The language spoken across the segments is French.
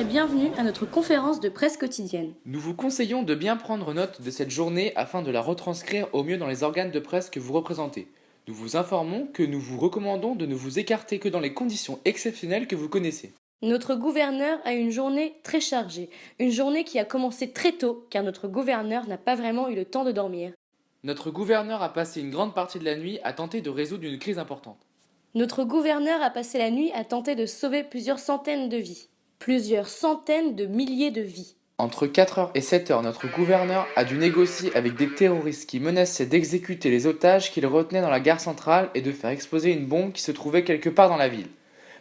bienvenue à notre conférence de presse quotidienne. Nous vous conseillons de bien prendre note de cette journée afin de la retranscrire au mieux dans les organes de presse que vous représentez. Nous vous informons que nous vous recommandons de ne vous écarter que dans les conditions exceptionnelles que vous connaissez. Notre gouverneur a une journée très chargée, une journée qui a commencé très tôt car notre gouverneur n'a pas vraiment eu le temps de dormir. Notre gouverneur a passé une grande partie de la nuit à tenter de résoudre une crise importante. Notre gouverneur a passé la nuit à tenter de sauver plusieurs centaines de vies, plusieurs centaines de milliers de vies. Entre 4h et 7h, notre gouverneur a dû négocier avec des terroristes qui menaçaient d'exécuter les otages qu'il retenait dans la gare centrale et de faire exploser une bombe qui se trouvait quelque part dans la ville.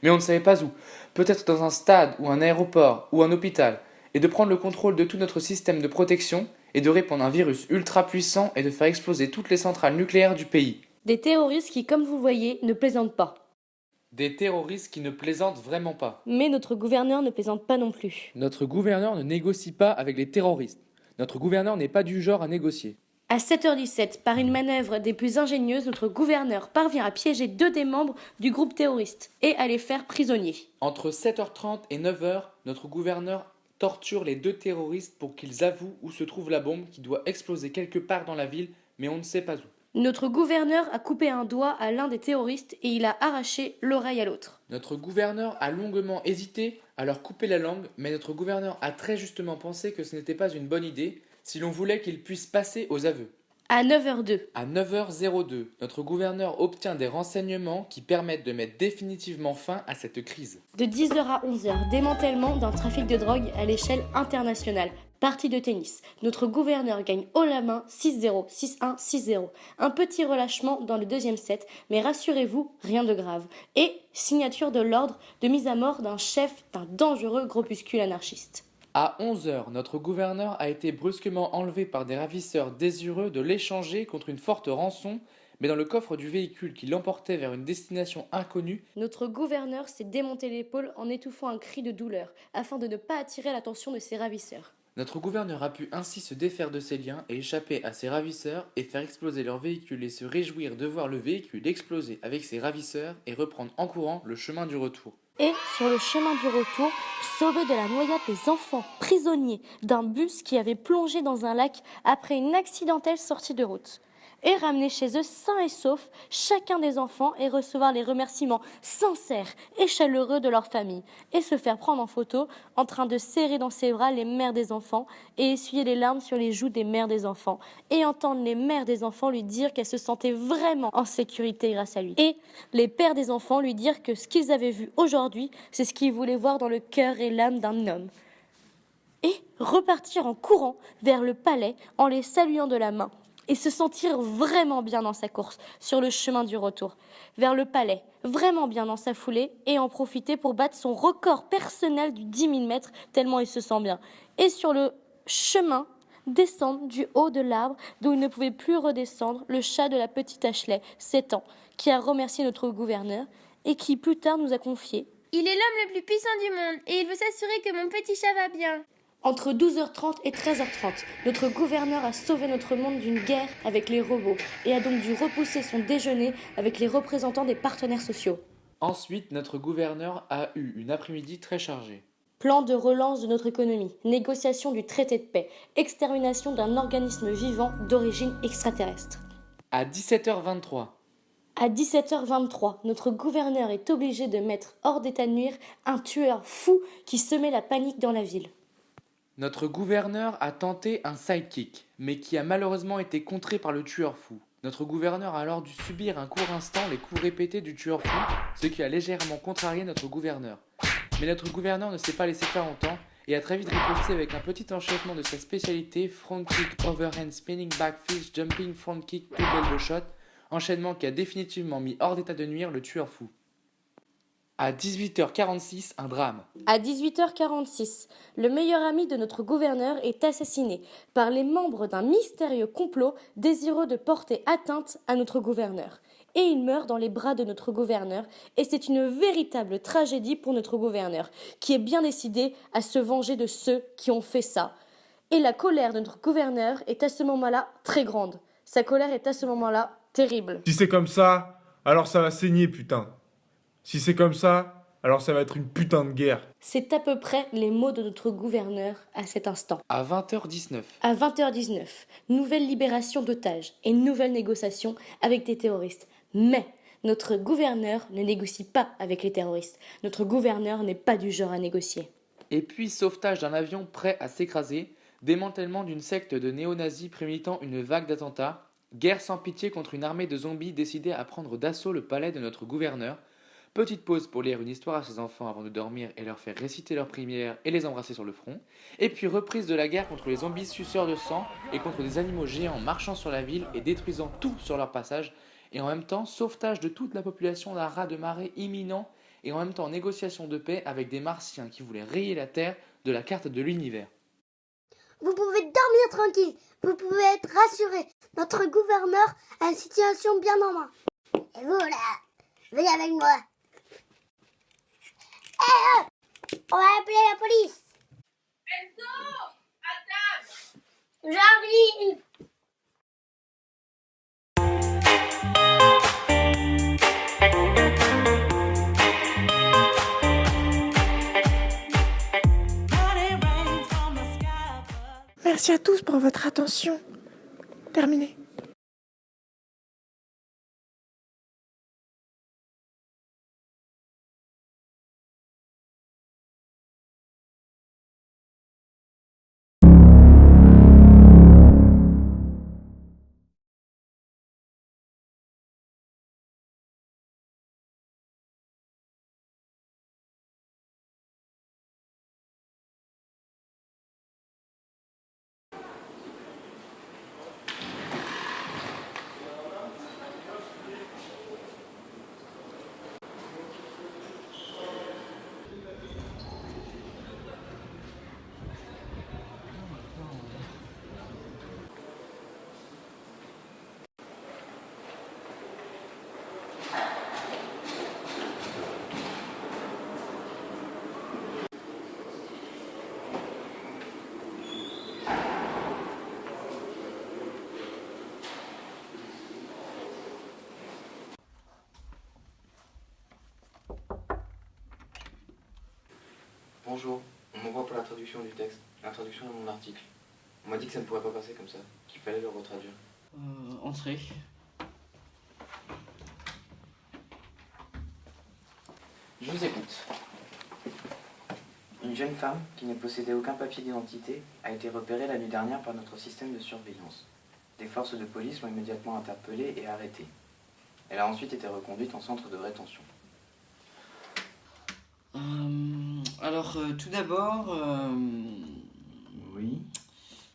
Mais on ne savait pas où, peut-être dans un stade ou un aéroport ou un hôpital, et de prendre le contrôle de tout notre système de protection et de répandre un virus ultra puissant et de faire exploser toutes les centrales nucléaires du pays. Des terroristes qui, comme vous voyez, ne plaisantent pas. Des terroristes qui ne plaisantent vraiment pas. Mais notre gouverneur ne plaisante pas non plus. Notre gouverneur ne négocie pas avec les terroristes. Notre gouverneur n'est pas du genre à négocier. À 7h17, par une manœuvre des plus ingénieuses, notre gouverneur parvient à piéger 2 des membres du groupe terroriste et à les faire prisonniers. Entre 7h30 et 9h, notre gouverneur torture les 2 terroristes pour qu'ils avouent où se trouve la bombe qui doit exploser quelque part dans la ville, mais on ne sait pas où. Notre gouverneur a coupé un doigt à l'un des terroristes et il a arraché l'oreille à l'autre. Notre gouverneur a longuement hésité à leur couper la langue, mais notre gouverneur a très justement pensé que ce n'était pas une bonne idée si l'on voulait qu'ils puissent passer aux aveux. À 9h02, À 9h02, notre gouverneur obtient des renseignements qui permettent de mettre définitivement fin à cette crise. de 10h à 11h, démantèlement d'un trafic de drogue à l'échelle internationale. Partie de tennis. Notre gouverneur gagne haut la main 6-0, 6-1, 6-0. Un petit relâchement dans le deuxième set, mais rassurez-vous, rien de grave. Et signature de l'ordre de mise à mort d'un chef d'un dangereux groupuscule anarchiste. À 11h, notre gouverneur a été brusquement enlevé par des ravisseurs désireux de l'échanger contre une forte rançon, mais dans le coffre du véhicule qui l'emportait vers une destination inconnue, Notre gouverneur s'est démonté l'épaule en étouffant un cri de douleur, afin de ne pas attirer l'attention de ses ravisseurs. notre gouverneur a pu ainsi se défaire de ses liens et échapper à ses ravisseurs et faire exploser leur véhicule et se réjouir de voir le véhicule exploser avec ses ravisseurs et reprendre en courant le chemin du retour. Et, sur le chemin du retour, sauver de la noyade les enfants prisonniers d'un bus qui avait plongé dans un lac après une accidentelle sortie de route. Et ramener chez eux sains et saufs chacun des enfants et recevoir les remerciements sincères et chaleureux de leur famille. Et se faire prendre en photo en train de serrer dans ses bras les mères des enfants et essuyer les larmes sur les joues des mères des enfants. Et entendre les mères des enfants lui dire qu'elles se sentaient vraiment en sécurité grâce à lui. Et les pères des enfants lui dire que ce qu'ils avaient vu aujourd'hui, c'est ce qu'ils voulaient voir dans le cœur et l'âme d'un homme. Et repartir en courant vers le palais en les saluant de la main et se sentir vraiment bien dans sa course, sur le chemin du retour, vers le palais, vraiment bien dans sa foulée, et en profiter pour battre son record personnel du 10 000 mètres, tellement il se sent bien. Et sur le chemin, descendre du haut de l'arbre, d'où il ne pouvait plus redescendre, le chat de la petite Ashley, 7 ans, qui a remercié notre gouverneur, et qui plus tard nous a confié. Il est l'homme le plus puissant du monde, et il veut s'assurer que mon petit chat va bien. Entre 12h30 et 13h30, notre gouverneur a sauvé notre monde d'une guerre avec les robots et a donc dû repousser son déjeuner avec les représentants des partenaires sociaux. Ensuite, notre gouverneur a eu une après-midi très chargée. Plan de relance de notre économie, négociation du traité de paix, extermination d'un organisme vivant d'origine extraterrestre. À 17h23, À 17h23, notre gouverneur est obligé de mettre hors d'état de nuire un tueur fou qui semait la panique dans la ville. notre gouverneur a tenté un sidekick, mais qui a malheureusement été contré par le tueur fou. Notre gouverneur a alors dû subir un court instant les coups répétés du tueur fou, ce qui a légèrement contrarié notre gouverneur. Mais notre gouverneur ne s'est pas laissé faire longtemps et a très vite riposté avec un petit enchaînement de sa spécialité front kick, overhand, spinning back fist, jumping front kick, double elbow shot, enchaînement qui a définitivement mis hors d'état de nuire le tueur fou. À 18h46, un drame. À 18h46, le meilleur ami de notre gouverneur est assassiné par les membres d'un mystérieux complot désireux de porter atteinte à notre gouverneur. Et il meurt dans les bras de notre gouverneur, et c'est une véritable tragédie pour notre gouverneur, qui est bien décidé à se venger de ceux qui ont fait ça. Et la colère de notre gouverneur est à ce moment-là très grande. Sa colère est à ce moment-là terrible. Si c'est comme ça, alors ça va saigner, putain. Si c'est comme ça, Alors ça va être une putain de guerre. C'est à peu près les mots de notre gouverneur à cet instant. À 20h19. À 20h19, nouvelle libération d'otages et nouvelle négociation avec des terroristes. Mais notre gouverneur ne négocie pas avec les terroristes. Notre gouverneur n'est pas du genre à négocier. Et puis sauvetage d'un avion prêt à s'écraser, démantèlement d'une secte de néo-nazis préméditant une vague d'attentats, guerre sans pitié contre une armée de zombies décidée à prendre d'assaut le palais de notre gouverneur, petite pause pour lire une histoire à ses enfants avant de dormir et leur faire réciter leurs prières et les embrasser sur le front, et puis reprise de la guerre contre les zombies suceurs de sang et contre des animaux géants marchant sur la ville et détruisant tout sur leur passage, et en même temps sauvetage de toute la population d'un raz de marée imminent et en même temps négociation de paix avec des martiens qui voulaient rayer la Terre de la carte de l'univers. Vous pouvez dormir tranquille, vous pouvez être rassuré. Notre gouverneur a une situation bien en main. Et vous là, venez avec moi. On va appeler la police. Enzo, à table. J'arrive. Merci à tous pour votre attention. Terminé. Bonjour, on m'envoie pour la traduction du texte, l'introduction de mon article. On m'a dit que ça ne pourrait pas passer comme ça, qu'il fallait le retraduire. Entrez. Je vous écoute. Une jeune femme qui ne possédait aucun papier d'identité a été repérée la nuit dernière par notre système de surveillance. Des forces de police l'ont immédiatement interpellée et arrêtée. Elle a ensuite été reconduite en centre de rétention. Tout d'abord... Oui,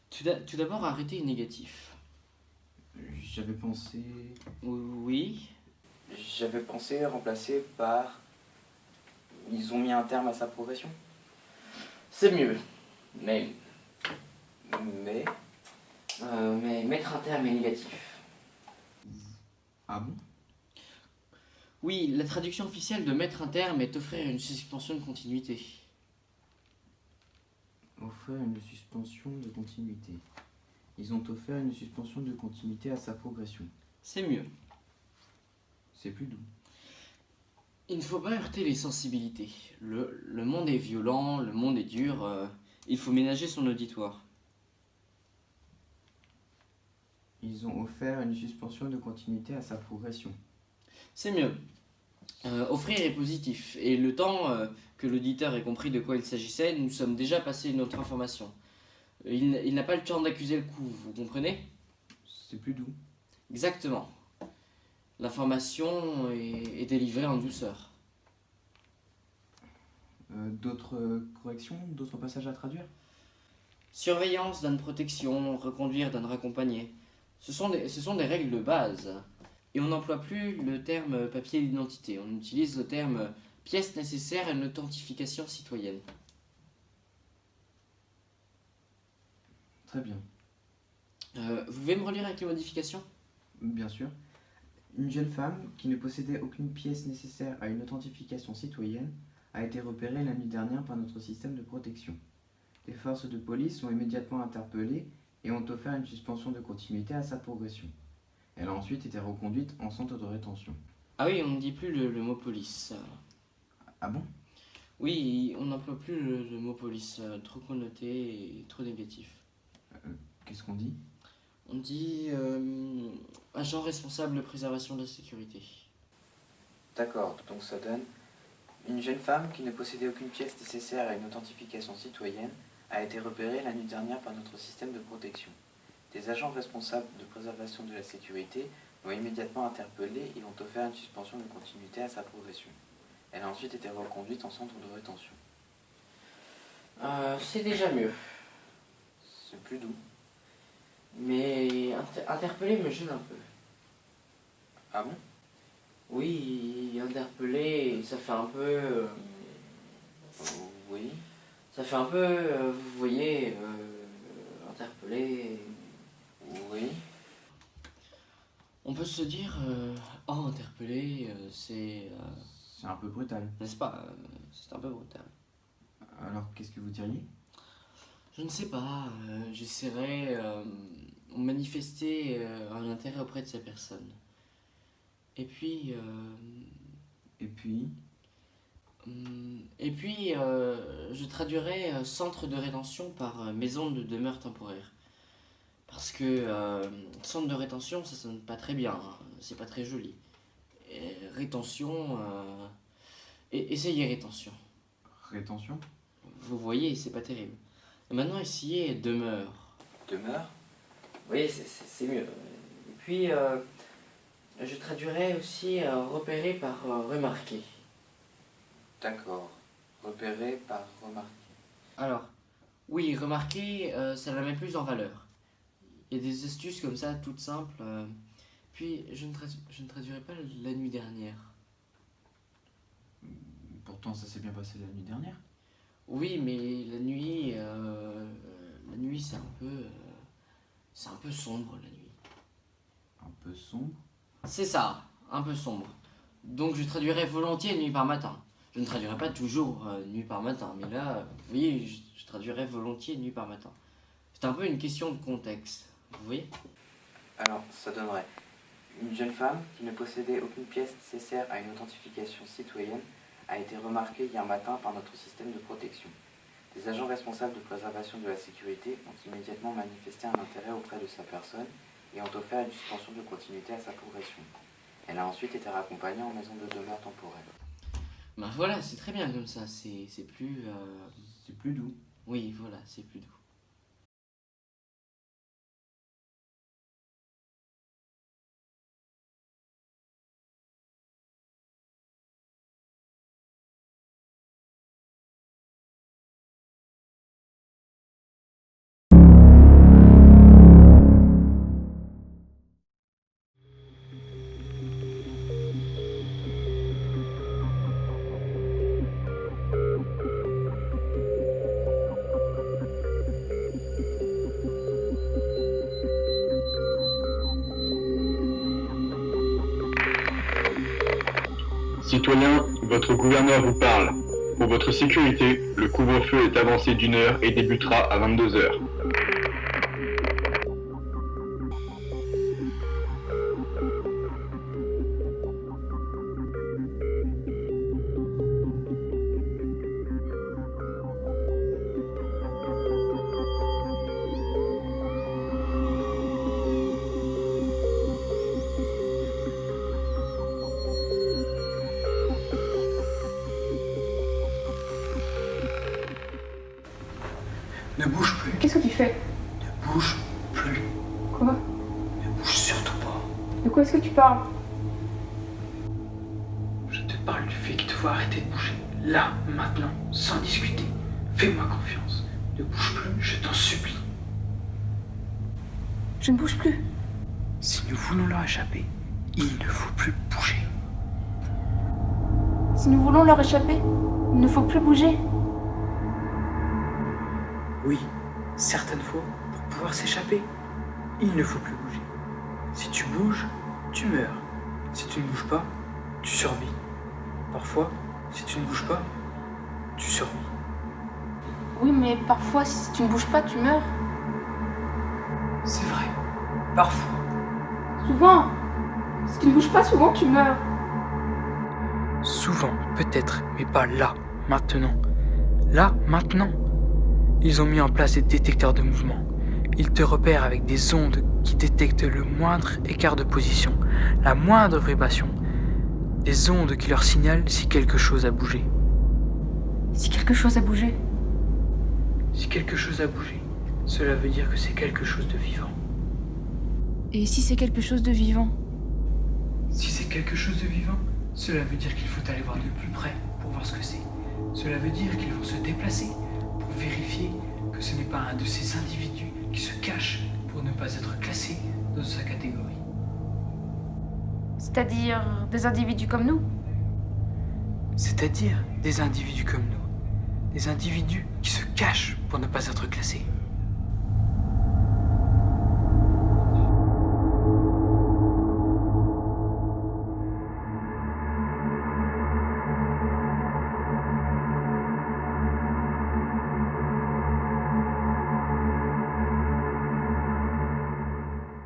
Tout d'abord, arrêter est négatif. j'avais pensé... Oui. J'avais pensé remplacer par... Ils ont mis un terme à sa progression. C'est mieux. Mais Mais... mettre un terme est négatif. Ah bon? Oui, la traduction officielle de mettre un terme est offrir une suspension de continuité. Offrir une suspension de continuité. Ils ont offert une suspension de continuité à sa progression. C'est mieux. C'est plus doux. Il ne faut pas heurter les sensibilités. Le monde est violent, le monde est dur. Il faut ménager son auditoire. Ils ont offert une suspension de continuité à sa progression. C'est mieux. Offrir est positif. Et le temps que l'auditeur ait compris de quoi il s'agissait, nous sommes déjà passés notre information. Il n'a pas le temps d'accuser le coup, vous comprenez? C'est plus doux. Exactement. L'information est délivrée en douceur. D'autres corrections? D'autres passages à traduire? Surveillance donne protection, reconduire donne raccompagner. Ce sont des règles de base. Et on n'emploie plus le terme papier d'identité. On utilise le terme pièce nécessaire à une authentification citoyenne. Très bien. Vous pouvez me relire avec les modifications? Bien sûr. Une jeune femme qui ne possédait aucune pièce nécessaire à une authentification citoyenne a été repérée la nuit dernière par notre système de protection. Les forces de police l'ont immédiatement interpellée et ont offert une suspension de continuité à sa progression. Elle a ensuite été reconduite en centre de rétention. Ah oui, on ne dit plus le mot police. Ah bon? Oui, on n'emploie plus le mot police, trop connoté et trop négatif. Qu'est-ce qu'on dit? On dit agent responsable de préservation de la sécurité. D'accord, donc ça donne: une jeune femme qui ne possédait aucune pièce nécessaire à une authentification citoyenne a été repérée la nuit dernière par notre système de protection. Des agents responsables de préservation de la sécurité l'ont immédiatement interpellée et ont offert une suspension de continuité à sa progression. Elle a ensuite été reconduite en centre de rétention. C'est déjà mieux. C'est plus doux. Mais interpeller me gêne un peu. Ah bon? Oui, interpeller, ça fait un peu... Oui. Ça fait un peu, vous voyez, interpeller... Oui. On peut se dire, oh, interpeller, c'est... C'est un peu brutal. N'est-ce pas? C'est un peu brutal. Alors, qu'est-ce que vous diriez? Je ne sais pas, j'essaierai de manifester un intérêt auprès de ces personnes. Et puis... je traduirai centre de rétention par maison de demeure temporaire. Parce que centre de rétention, ça sonne pas très bien, hein, c'est pas très joli. Et rétention, essayez rétention. Rétention? Vous voyez, c'est pas terrible. Et maintenant, essayez demeure. Demeure? Oui, c'est mieux. Et puis, je traduirai aussi repérer par remarquer. D'accord. Repéré par remarqué. Alors, oui, remarquer, ça la met plus en valeur. Il y a des astuces comme ça, toutes simples. Puis, je ne traduirai pas la nuit dernière. Pourtant, ça s'est bien passé la nuit dernière. Oui, mais la nuit, c'est un peu sombre, la nuit. Un peu sombre. C'est ça, un peu sombre. Donc, je traduirai volontiers nuit par matin. Je ne traduirai pas toujours nuit par matin, mais là, vous voyez, je traduirai volontiers nuit par matin. C'est un peu une question de contexte, vous voyez? Alors, ça donnerait: une jeune femme qui ne possédait aucune pièce nécessaire à une authentification citoyenne a été remarquée hier matin par notre système de protection. Des agents responsables de préservation de la sécurité ont immédiatement manifesté un intérêt auprès de sa personne et ont offert une suspension de continuité à sa progression. Elle a ensuite été raccompagnée en maison de demeure temporaire. Ben voilà, c'est très bien comme ça, c'est plus... C'est plus doux. Oui, voilà, c'est plus doux. Citoyens, votre gouverneur vous parle. Pour votre sécurité, le couvre-feu est avancé d'1 heure et débutera à 22 heures. Ne bouge plus. Qu'est-ce que tu fais? Ne bouge plus. Quoi? Ne bouge surtout pas. De quoi est-ce que tu parles? Je te parle du fait qu'il te faut arrêter de bouger. Là, maintenant, sans discuter. Fais-moi confiance. Ne bouge plus, je t'en supplie. Je ne bouge plus. Si nous voulons leur échapper, il ne faut plus bouger. Si nous voulons leur échapper, il ne faut plus bouger. Oui, certaines fois, pour pouvoir s'échapper, il ne faut plus bouger. Si tu bouges, tu meurs. Si tu ne bouges pas, tu survis. Parfois, si tu ne bouges pas, tu survis. Oui, mais parfois, si tu ne bouges pas, tu meurs. C'est vrai, parfois. Souvent. Si tu ne bouges pas, souvent, tu meurs. Souvent, peut-être, mais pas là, Maintenant. Là, maintenant. Ils ont mis en place des détecteurs de mouvement. Ils te repèrent avec des ondes qui détectent le moindre écart de position, la moindre vibration. Des ondes qui leur signalent si quelque chose a bougé. Si quelque chose a bougé? Si quelque chose a bougé, cela veut dire que c'est quelque chose de vivant. Et si c'est quelque chose de vivant? Si c'est quelque chose de vivant, cela veut dire qu'il faut aller voir de plus près pour voir ce que c'est. Cela veut dire qu'ils vont se déplacer pour vérifier que ce n'est pas un de ces individus qui se cache pour ne pas être classé dans sa catégorie. C'est-à-dire des individus comme nous? C'est-à-dire des individus comme nous. Des individus qui se cachent pour ne pas être classés.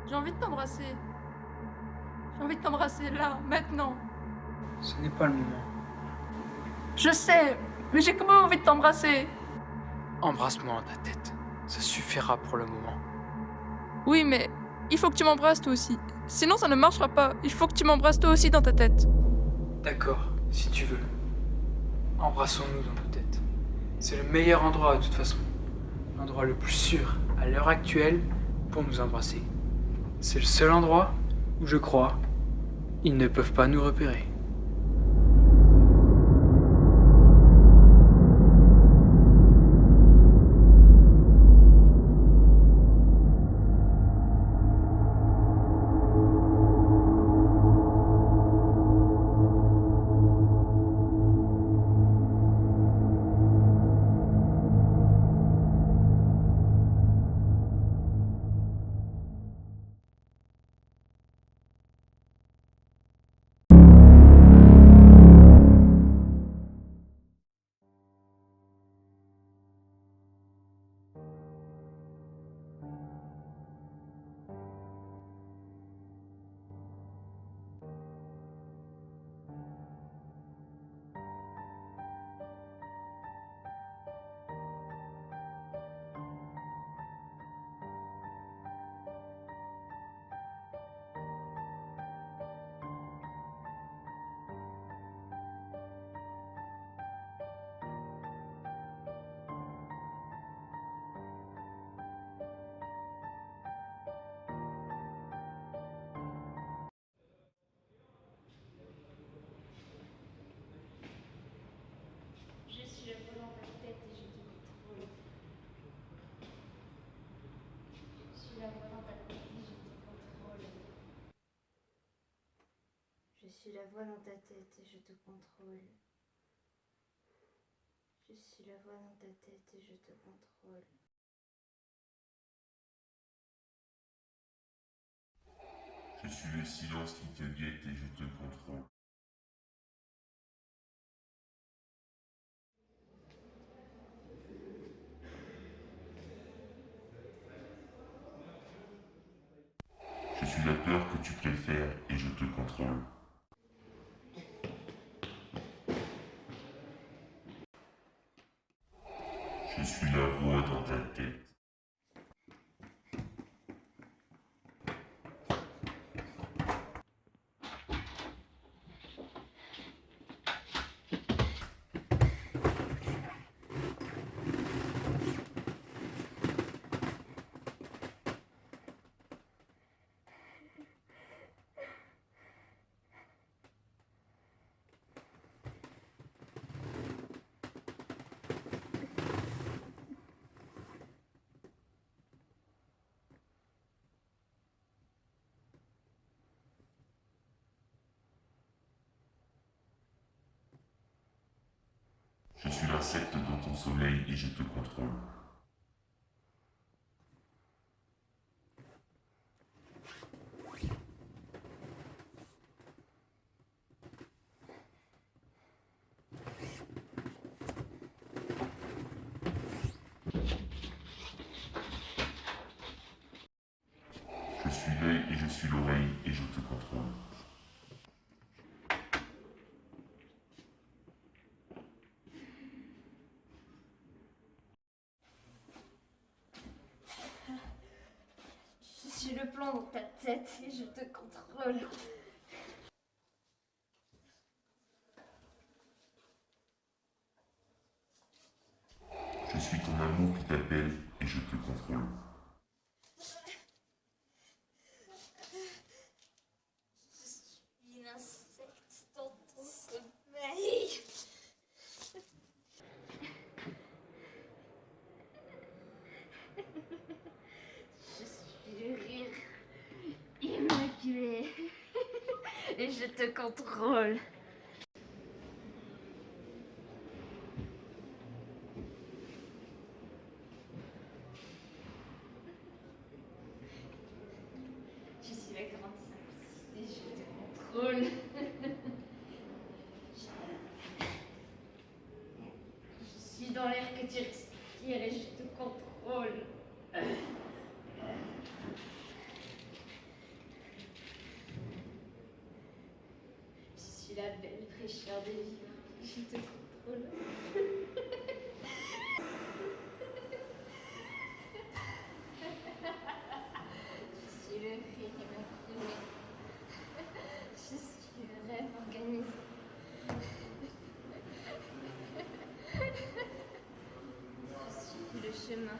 J'ai envie de t'embrasser. J'ai envie de t'embrasser là, maintenant. Ce n'est pas le moment. Je sais, mais j'ai quand même envie de t'embrasser. Embrasse-moi en ta tête. Ça suffira pour le moment. Oui, mais il faut que tu m'embrasses toi aussi. Sinon, ça ne marchera pas. Il faut que tu m'embrasses toi aussi dans ta tête. D'accord, si tu veux. Embrassons-nous dans nos têtes. C'est le meilleur endroit de toute façon. L'endroit le plus sûr à l'heure actuelle pour nous embrasser. C'est le seul endroit où je crois ils ne peuvent pas nous repérer. Je suis la voix dans ta tête et je te contrôle. Je suis la voix dans ta tête et je te contrôle. Je suis le silence qui te guette et je te contrôle. Je suis la peur que tu préfères et je te contrôle. Je suis la voix dans ta tête. Je suis l'insecte dans ton soleil et je te contrôle. Je suis l'œil et je suis l'oreille et je te contrôle. le plan dans ta tête et je te contrôle. Je suis ton amour qui t'appelle et je te contrôle. Je suis une insecte dans ton sommeil. Je suis le rire immaculé et je te contrôle. Je suis la grande simplicité, je te contrôle. Je suis dans l'air que tu respires et je te contrôle. Je suis la belle fraîcheur des vivants, je te contrôle. Je suis le rire immaculé. Je suis le rêve organisé. Je suis le chemin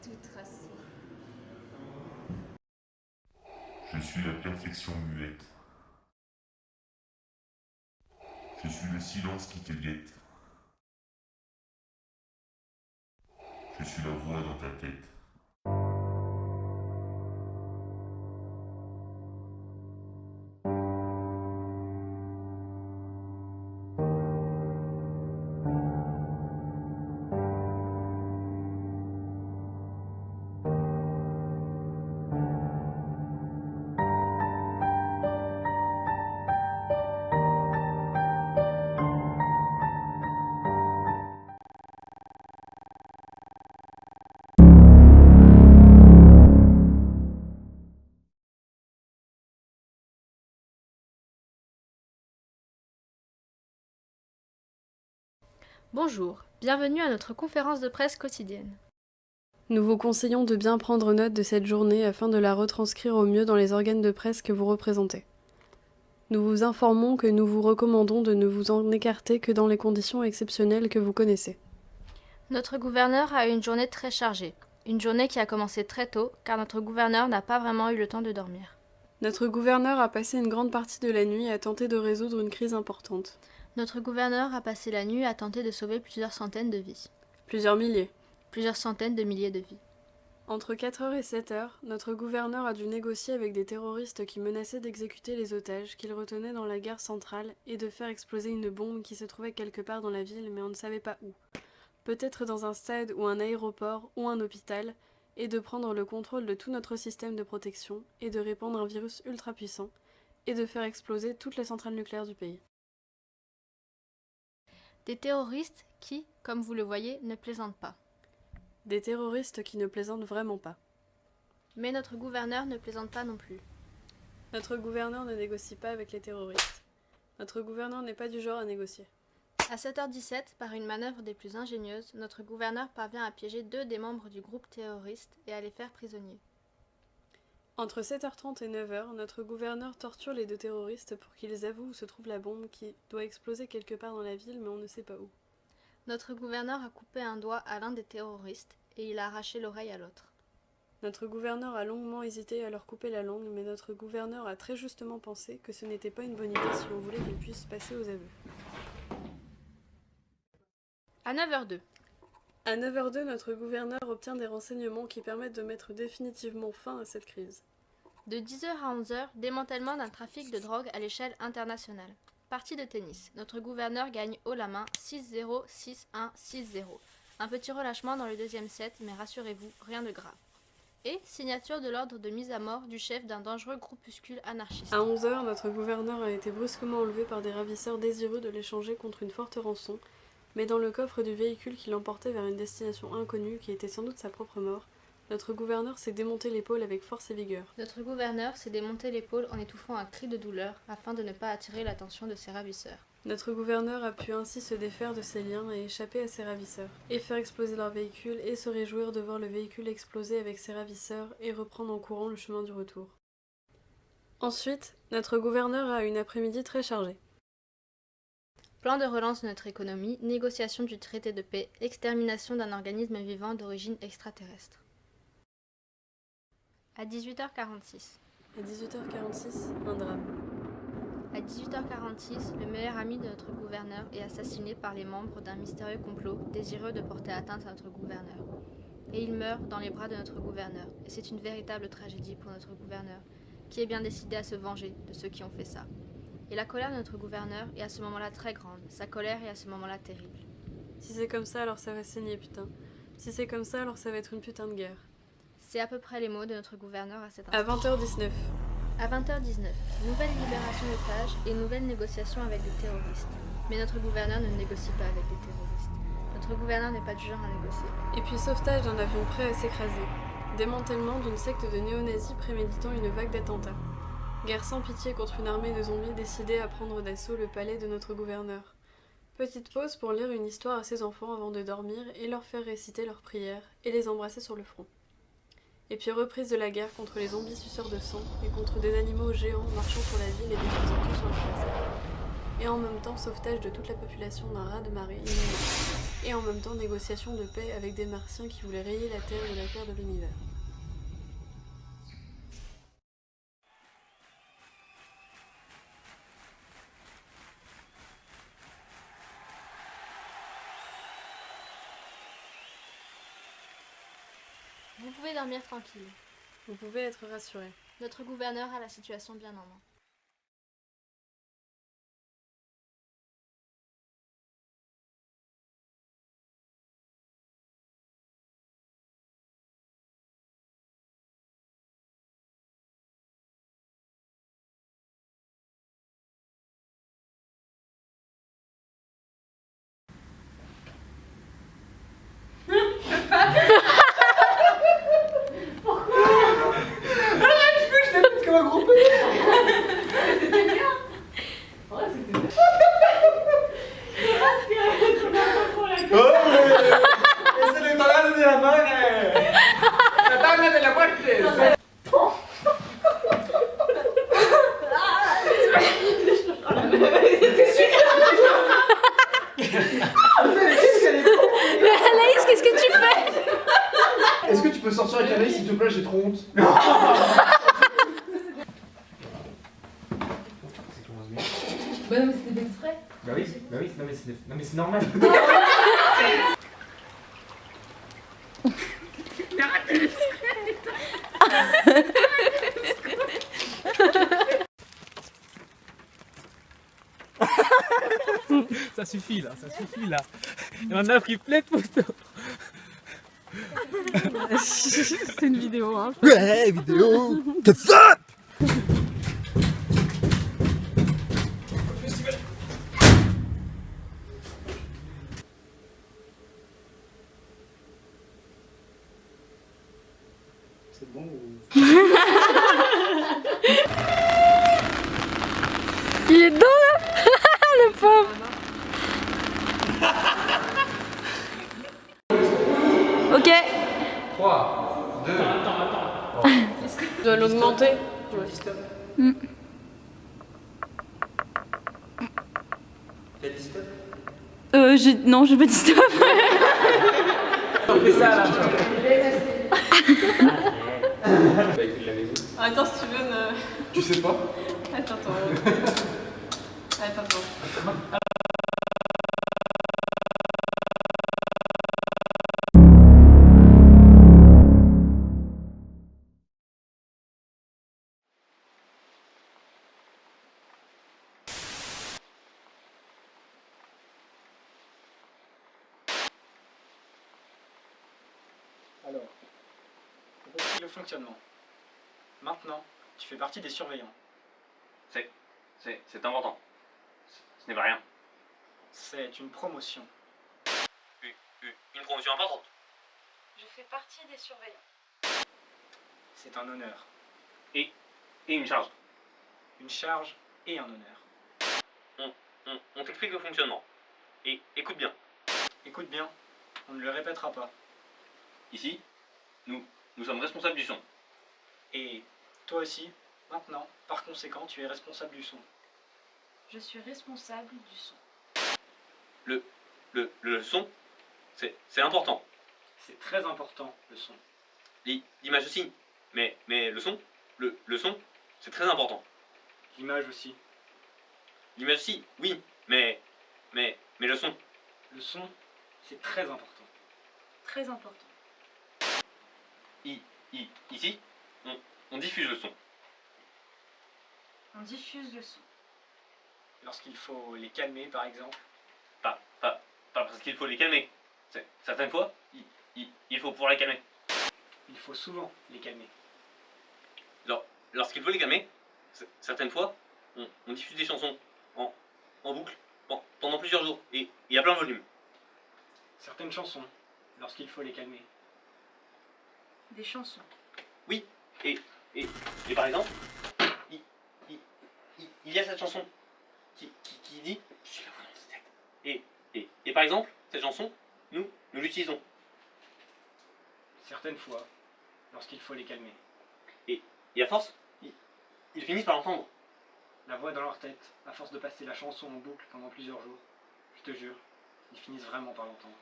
tout tracé. Je suis la perfection muette. Je suis le silence qui te guette. Je suis la voix dans ta tête. Bonjour, bienvenue à notre conférence de presse quotidienne. Nous vous conseillons de bien prendre note de cette journée afin de la retranscrire au mieux dans les organes de presse que vous représentez. Nous vous informons que nous vous recommandons de ne vous en écarter que dans les conditions exceptionnelles que vous connaissez. Notre gouverneur a eu une journée très chargée. Une journée qui a commencé très tôt, car notre gouverneur n'a pas vraiment eu le temps de dormir. Notre gouverneur a passé une grande partie de la nuit à tenter de résoudre une crise importante. Notre gouverneur a passé la nuit à tenter de sauver plusieurs centaines de vies. Plusieurs milliers. Plusieurs centaines de milliers de vies. Entre 4h et 7h, notre gouverneur a dû négocier avec des terroristes qui menaçaient d'exécuter les otages qu'il retenait dans la gare centrale et de faire exploser une bombe qui se trouvait quelque part dans la ville mais on ne savait pas où. Peut-être dans un stade ou un aéroport ou un hôpital, et de prendre le contrôle de tout notre système de protection et de répandre un virus ultra puissant et de faire exploser toutes les centrales nucléaires du pays. Des terroristes qui, comme vous le voyez, ne plaisantent pas. Des terroristes qui ne plaisantent vraiment pas. Mais notre gouverneur ne plaisante pas non plus. Notre gouverneur ne négocie pas avec les terroristes. Notre gouverneur n'est pas du genre à négocier. À 7h17, par une manœuvre des plus ingénieuses, notre gouverneur parvient à piéger 2 des membres du groupe terroriste et à les faire prisonniers. Entre 7h30 et 9h, notre gouverneur torture les 2 terroristes pour qu'ils avouent où se trouve la bombe qui doit exploser quelque part dans la ville mais on ne sait pas où. Notre gouverneur a coupé un doigt à l'un des terroristes et il a arraché l'oreille à l'autre. Notre gouverneur a longuement hésité à leur couper la langue, mais notre gouverneur a très justement pensé que ce n'était pas une bonne idée si on voulait qu'ils puissent passer aux aveux. À 9h02. À 9h02, notre gouverneur obtient des renseignements qui permettent de mettre définitivement fin à cette crise. De 10h à 11h, démantèlement d'un trafic de drogue à l'échelle internationale. Partie de tennis. Notre gouverneur gagne haut la main 6-0, 6-1, 6-0. Un petit relâchement dans le deuxième set, mais rassurez-vous, rien de grave. Et signature de l'ordre de mise à mort du chef d'un dangereux groupuscule anarchiste. À 11h, notre gouverneur a été brusquement enlevé par des ravisseurs désireux de l'échanger contre une forte rançon, mais dans le coffre du véhicule qui l'emportait vers une destination inconnue qui était sans doute sa propre mort, Notre gouverneur s'est démonté l'épaule avec force et vigueur. Notre gouverneur s'est démonté l'épaule en étouffant un cri de douleur afin de ne pas attirer l'attention de ses ravisseurs. Notre gouverneur a pu ainsi se défaire de ses liens et échapper à ses ravisseurs, et faire exploser leur véhicule et se réjouir de voir le véhicule exploser avec ses ravisseurs et reprendre en courant le chemin du retour. Ensuite, notre gouverneur a une après-midi très chargée. Plan de relance de notre économie, négociation du traité de paix, extermination d'un organisme vivant d'origine extraterrestre. À 18h46. À 18h46, un drame. À 18h46, le meilleur ami de notre gouverneur est assassiné par les membres d'un mystérieux complot désireux de porter atteinte à notre gouverneur. Et il meurt dans les bras de notre gouverneur, et c'est une véritable tragédie pour notre gouverneur, qui est bien décidé à se venger de ceux qui ont fait ça. Et la colère de notre gouverneur est à ce moment-là très grande, sa colère est à ce moment-là terrible. Si c'est comme ça, alors ça va saigner, putain. Si c'est comme ça, alors ça va être une putain de guerre. C'est à peu près les mots de notre gouverneur à cet instant. À 20h19. À 20h19, nouvelle libération d'otages et nouvelle négociation avec des terroristes. Mais notre gouverneur ne négocie pas avec des terroristes. Notre gouverneur n'est pas du genre à négocier. Et puis sauvetage d'un avion prêt à s'écraser. Démantèlement d'une secte de néo-nazis préméditant une vague d'attentats. Guerre sans pitié contre une armée de zombies décidée à prendre d'assaut le palais de notre gouverneur. Petite pause pour lire une histoire à ses enfants avant de dormir et leur faire réciter leurs prières et les embrasser sur le front. Et puis reprise de la guerre contre les zombies suceurs de sang et contre des animaux géants marchant sur la ville et détruisant tout sur leur passage. Et en même temps sauvetage de toute la population d'un raz-de-marée imminent. Et en même temps négociation de paix avec des martiens qui voulaient rayer la Terre de la carte de l'univers. Vous pouvez dormir tranquille. Vous pouvez être rassuré. Notre gouverneur a la situation bien en main. Anaïs, qu'est-ce que tu fais? Est-ce que tu peux sortir avec Anaïs, s'il te plaît, j'ai trop honte. Bah non mais c'était exprès. Bah oui, non mais c'est normal. Ça suffit là, ça suffit là. Il y en a pris plein de photos. C'est une vidéo, hein. Ouais, vidéo. Qu'est-ce up? C'est bon ou... Il est dedans là. Le pauvre. Ok. 3, 2... Tu dois l'augmenter. Mm. T'as dit stop? Non, j'ai pas dit stop. On fait ça là. Attends, si tu veux ne... Tu sais pas? Attends. Alors, voici le fonctionnement. Maintenant, tu fais partie des surveillants. C'est important. Ce n'est pas rien. C'est une promotion. Une promotion importante. Je fais partie des surveillants. c'est un honneur. Et une charge. Une charge et un honneur. On t'explique le fonctionnement. Et écoute bien. Écoute bien, on ne le répétera pas. Ici, nous sommes responsables du son. Et toi aussi, maintenant, par conséquent, tu es responsable du son. Je suis responsable du son. Le son, c'est important. C'est très important, le son. L'image aussi. Mais le son, le son, c'est très important. L'image aussi. L'image aussi, oui. Mais le son. Le son, c'est très important. Très important. Ici, on diffuse le son. On diffuse le son. Lorsqu'il faut les calmer, par exemple. Pas parce qu'il faut les calmer. Certaines fois, il faut pouvoir les calmer. Il faut souvent les calmer. Lorsqu'il faut les calmer, certaines fois, on diffuse des chansons en boucle pendant plusieurs jours et à plein volume. Certaines chansons, lorsqu'il faut les calmer. Des chansons. Oui, et par exemple, il y a cette chanson qui dit je suis la voix dans ce texte. Et par exemple, cette chanson, nous l'utilisons. Certaines fois, lorsqu'il faut les calmer. Et à force, ils finissent par l'entendre. La voix dans leur tête, à force de passer la chanson en boucle pendant plusieurs jours, je te jure, ils finissent vraiment par l'entendre.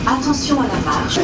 Attention à la marche.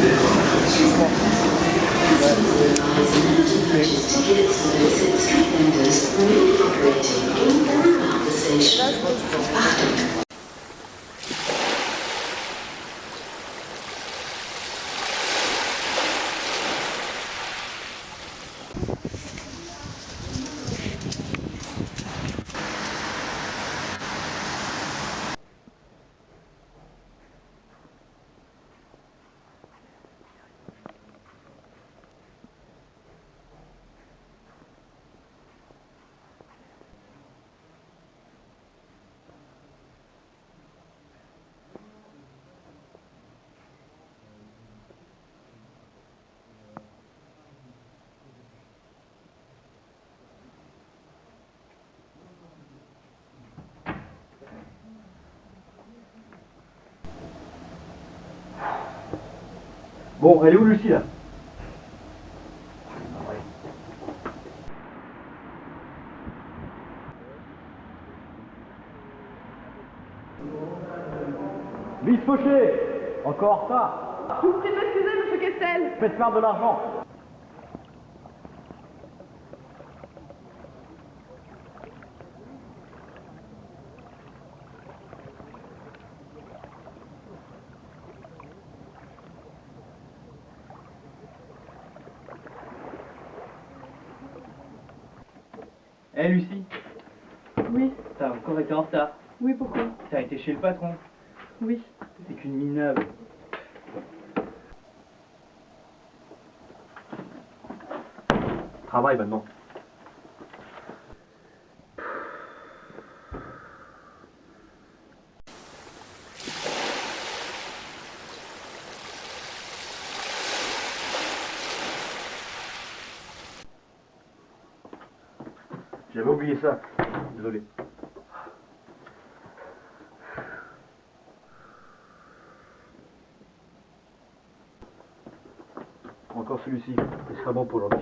Bon, elle est où Lucie là? Vite Fauché, encore en retard. Je vous prie de m'excuser, monsieur Kessel. Faites part de l'argent. Eh Lucie, Oui, t'as encore été en retard. oui, pourquoi? T'as été chez le patron. Oui. C'est qu'une minable. Travaille maintenant. J'avais oublié ça. Désolé. Encore celui-ci. Il sera bon pour aujourd'hui.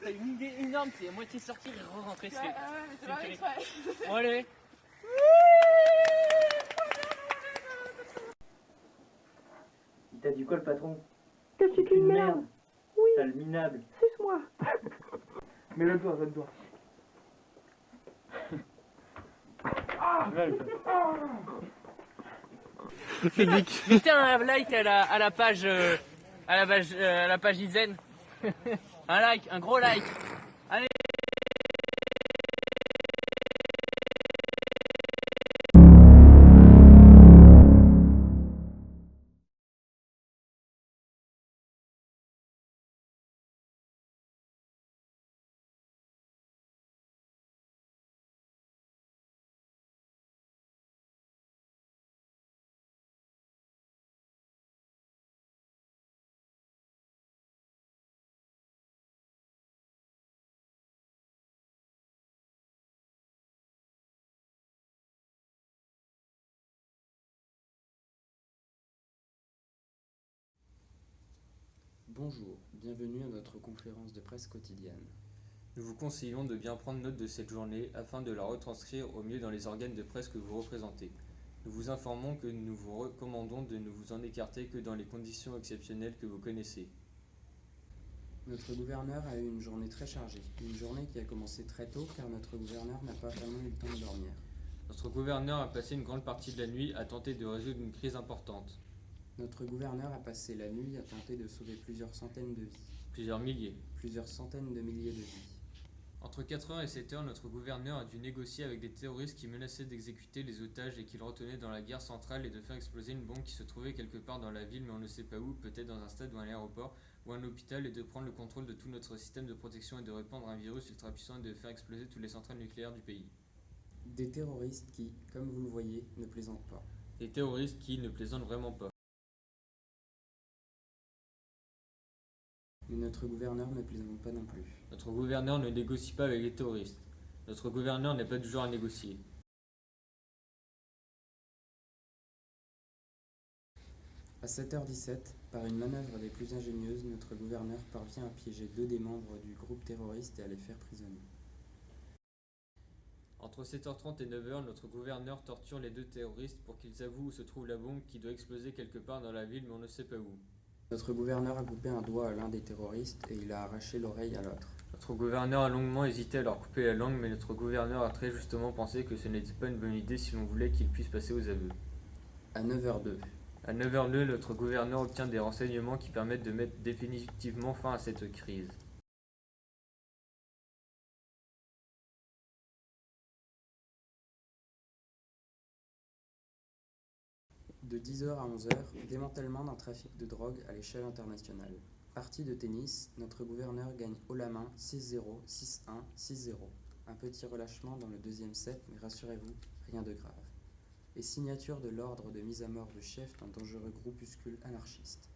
T'as une idée énorme, c'est à moitié sortir et re-rentrer. C'est pas exprès. Bon, allez. Il t'a dit quoi le patron? Que c'est qu'une merde. Oui. Sale minable. Suce-moi. Mets le doigt, donne-toi. Mettez un like à la page Izen. Un like, un gros like. Allez. Bonjour, bienvenue à notre conférence de presse quotidienne. Nous vous conseillons de bien prendre note de cette journée afin de la retranscrire au mieux dans les organes de presse que vous représentez. Nous vous informons que nous vous recommandons de ne vous en écarter que dans les conditions exceptionnelles que vous connaissez. Notre gouverneur a eu une journée très chargée, une journée qui a commencé très tôt car notre gouverneur n'a pas vraiment eu le temps de dormir. Notre gouverneur a passé une grande partie de la nuit à tenter de résoudre une crise importante. Notre gouverneur a passé la nuit à tenter de sauver plusieurs centaines de vies. Plusieurs milliers. Plusieurs centaines de milliers de vies. Entre 4h et 7h, notre gouverneur a dû négocier avec des terroristes qui menaçaient d'exécuter les otages et qu'il retenait dans la gare centrale et de faire exploser une bombe qui se trouvait quelque part dans la ville mais on ne sait pas où, peut-être dans un stade ou un aéroport ou un hôpital et de prendre le contrôle de tout notre système de protection et de répandre un virus ultra puissant et de faire exploser toutes les centrales nucléaires du pays. Des terroristes qui, comme vous le voyez, ne plaisantent pas. Des terroristes qui ne plaisantent vraiment pas. Mais notre gouverneur ne plaisante pas non plus. Notre gouverneur ne négocie pas avec les terroristes. Notre gouverneur n'est pas du genre à négocier. À 7h17, par une manœuvre des plus ingénieuses, notre gouverneur parvient à piéger 2 des membres du groupe terroriste et à les faire prisonniers. Entre 7h30 et 9h, notre gouverneur torture les 2 terroristes pour qu'ils avouent où se trouve la bombe qui doit exploser quelque part dans la ville mais on ne sait pas où. Notre gouverneur a coupé un doigt à l'un des terroristes et il a arraché l'oreille à l'autre. Notre gouverneur a longuement hésité à leur couper la langue, mais notre gouverneur a très justement pensé que ce n'était pas une bonne idée si l'on voulait qu'ils puissent passer aux aveux. À 9h02. À 9h02, notre gouverneur obtient des renseignements qui permettent de mettre définitivement fin à cette crise. De 10h à 11h, démantèlement d'un trafic de drogue à l'échelle internationale. Partie de tennis, notre gouverneur gagne haut la main 6-0, 6-1, 6-0. Un petit relâchement dans le deuxième set, mais rassurez-vous, rien de grave. Et signature de l'ordre de mise à mort du chef d'un dangereux groupuscule anarchiste.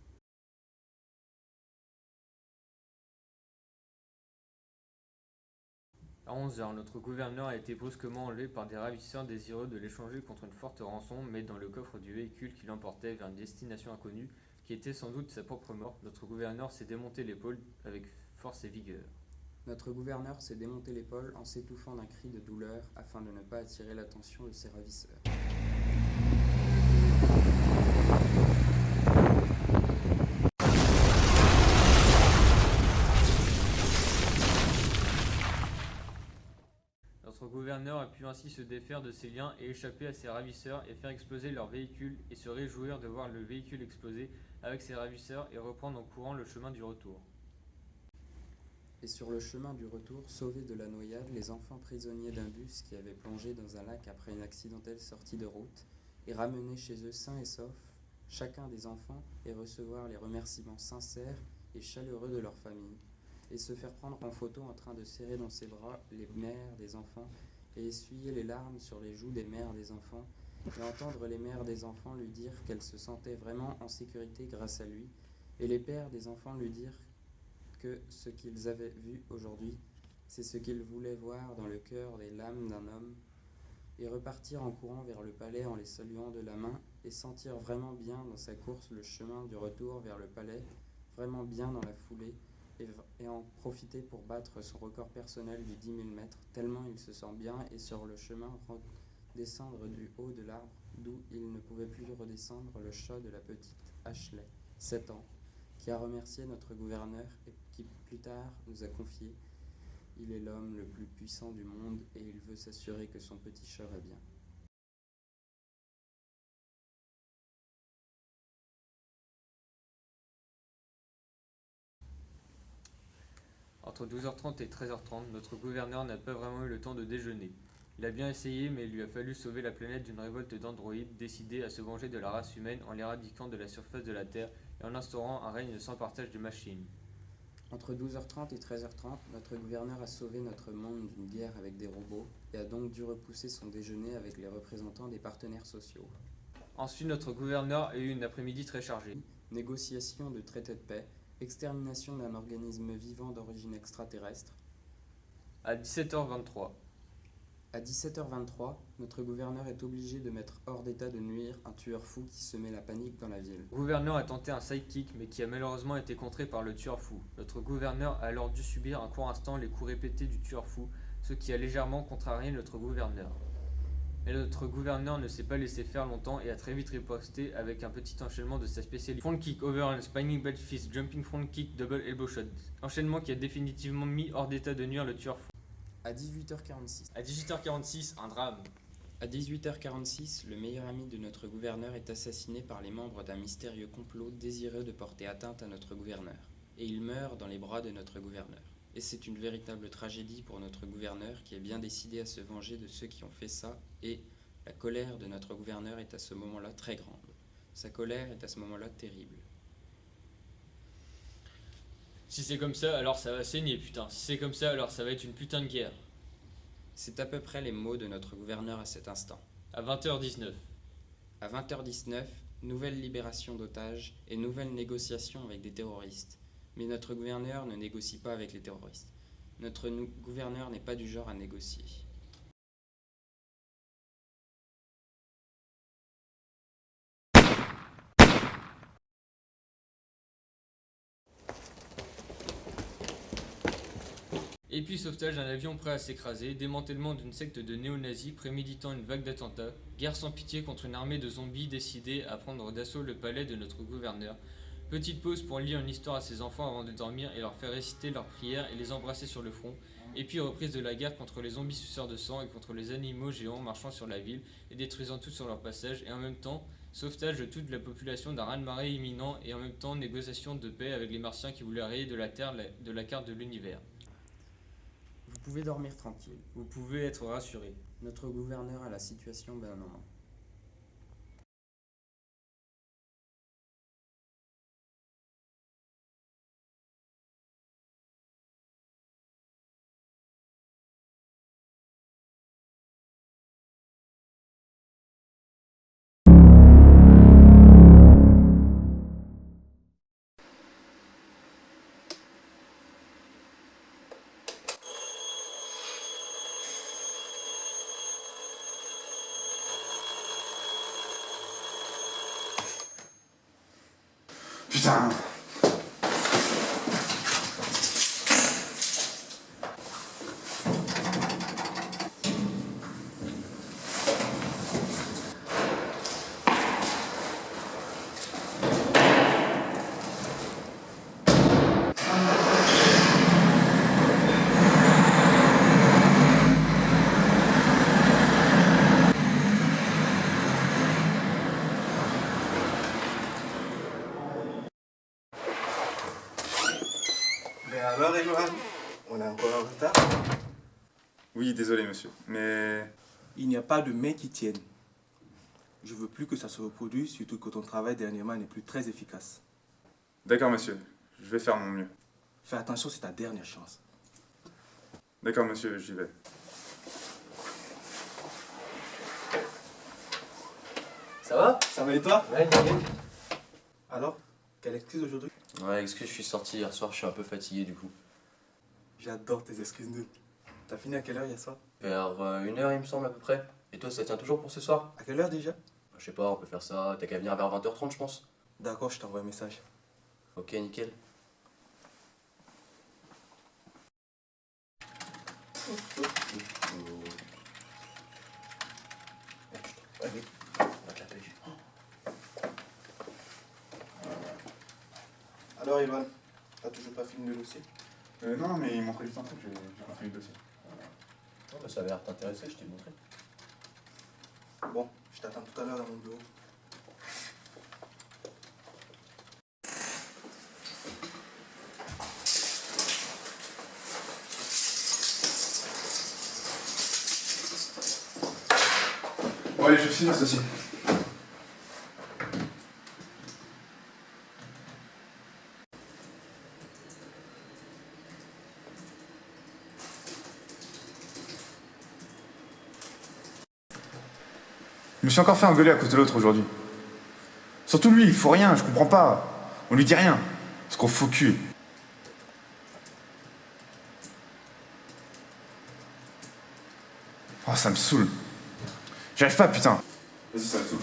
À 11h, notre gouverneur a été brusquement enlevé par des ravisseurs désireux de l'échanger contre une forte rançon, mais dans le coffre du véhicule qui l'emportait vers une destination inconnue, qui était sans doute sa propre mort. Notre gouverneur s'est démonté l'épaule avec force et vigueur. Notre gouverneur s'est démonté l'épaule en s'étouffant d'un cri de douleur afin de ne pas attirer l'attention de ses ravisseurs. Notre gouverneur a pu ainsi se défaire de ses liens et échapper à ses ravisseurs et faire exploser leur véhicule et se réjouir de voir le véhicule exploser avec ses ravisseurs et reprendre en courant le chemin du retour. Et sur le chemin du retour, sauvés de la noyade, les enfants prisonniers d'un bus qui avait plongé dans un lac après une accidentelle sortie de route et ramenés chez eux sains et saufs, chacun des enfants, et recevoir les remerciements sincères et chaleureux de leur famille, et se faire prendre en photo en train de serrer dans ses bras les mères des enfants et essuyer les larmes sur les joues des mères des enfants, et entendre les mères des enfants lui dire qu'elles se sentaient vraiment en sécurité grâce à lui, et les pères des enfants lui dire que ce qu'ils avaient vu aujourd'hui, c'est ce qu'ils voulaient voir dans le cœur des lames d'un homme, et repartir en courant vers le palais en les saluant de la main, et sentir vraiment bien dans sa course le chemin du retour vers le palais, vraiment bien dans la foulée, et en profiter pour battre son record personnel du 10 000 mètres, tellement il se sent bien, et sur le chemin descendre du haut de l'arbre, d'où il ne pouvait plus redescendre, le chat de la petite Ashley, 7 ans, qui a remercié notre gouverneur et qui plus tard nous a confié « Il est l'homme le plus puissant du monde et il veut s'assurer que son petit chat va bien ». Entre 12h30 et 13h30, notre gouverneur n'a pas vraiment eu le temps de déjeuner. Il a bien essayé, mais il lui a fallu sauver la planète d'une révolte d'androïdes décidés à se venger de la race humaine en l'éradiquant de la surface de la Terre et en instaurant un règne sans partage de machines. Entre 12h30 et 13h30, notre gouverneur a sauvé notre monde d'une guerre avec des robots et a donc dû repousser son déjeuner avec les représentants des partenaires sociaux. Ensuite, notre gouverneur a eu une après-midi très chargée. Négociation de traité de paix, extermination d'un organisme vivant d'origine extraterrestre. À 17h23. À 17h23, notre gouverneur est obligé de mettre hors d'état de nuire un tueur fou qui semait la panique dans la ville. Le gouverneur a tenté un sidekick, mais qui a malheureusement été contré par le tueur fou. Notre gouverneur a alors dû subir un court instant les coups répétés du tueur fou, ce qui a légèrement contrarié notre gouverneur. Mais notre gouverneur ne s'est pas laissé faire longtemps et a très vite riposté avec un petit enchaînement de sa spécialité. Front kick, overhand, spinning back fist, jumping front kick, double elbow shot. Enchaînement qui a définitivement mis hors d'état de nuire le tueur fou. À 18h46. À 18h46, un drame. À 18h46, le meilleur ami de notre gouverneur est assassiné par les membres d'un mystérieux complot désireux de porter atteinte à notre gouverneur. Et il meurt dans les bras de notre gouverneur. Et c'est une véritable tragédie pour notre gouverneur qui est bien décidé à se venger de ceux qui ont fait ça, et la colère de notre gouverneur est à ce moment-là très grande. Sa colère est à ce moment-là terrible. Si c'est comme ça, alors ça va saigner, putain. Si c'est comme ça, alors ça va être une putain de guerre. C'est à peu près les mots de notre gouverneur à cet instant. À 20h19. À 20h19, nouvelle libération d'otages et nouvelle négociation avec des terroristes. Mais notre gouverneur ne négocie pas avec les terroristes. Notre gouverneur n'est pas du genre à négocier. Et puis sauvetage d'un avion prêt à s'écraser, démantèlement d'une secte de néo-nazis préméditant une vague d'attentats, guerre sans pitié contre une armée de zombies décidés à prendre d'assaut le palais de notre gouverneur, Petite pause pour lire une histoire à ses enfants avant de dormir et leur faire réciter leurs prières et les embrasser sur le front. Et puis reprise de la guerre contre les zombies suceurs de sang et contre les animaux géants marchant sur la ville et détruisant tout sur leur passage. Et en même temps, sauvetage de toute la population d'un raz-de-marée imminent et en même temps négociation de paix avec les martiens qui voulaient rayer de la Terre de la carte de l'univers. Vous pouvez dormir tranquille. Vous pouvez être rassuré. Notre gouverneur a la situation bien en main. Putain. Alors, Eloane, on est encore en retard? Oui, désolé, monsieur, mais... Il n'y a pas de main qui tienne. Je veux plus que ça se reproduise, surtout que ton travail dernièrement n'est plus très efficace. D'accord, monsieur. Je vais faire mon mieux. Fais attention, c'est ta dernière chance. D'accord, monsieur, j'y vais. Ça va? Ça va et toi? Ouais, nickel. Alors, quelle excuse aujourd'hui? Ouais, excuse, je suis sorti hier soir, je suis un peu fatigué du coup. J'adore tes excuses nulles. T'as fini à quelle heure hier soir? Vers 1h il me semble à peu près. Et toi, ça tient toujours pour ce soir? À quelle heure déjà? Je sais pas, on peut faire ça, t'as qu'à venir vers 20h30 je pense. D'accord, je t'envoie un message. Ok, nickel. Alors, Eloane, t'as toujours pas fini le dossier? Non, mais il m'ont pris juste un truc, j'ai continué le dossier. Non, mais ça avait l'air de t'intéresser, je t'ai montré. Bon, je t'attends tout à l'heure dans mon bureau. Bon, allez, je vais finir ce dossier. Je me suis encore fait engueuler à cause de l'autre aujourd'hui. Surtout lui, il faut rien, je comprends pas. On lui dit rien. Parce qu'on fout cul. Oh, ça me saoule. J'arrive pas, putain. Vas-y, ça me saoule.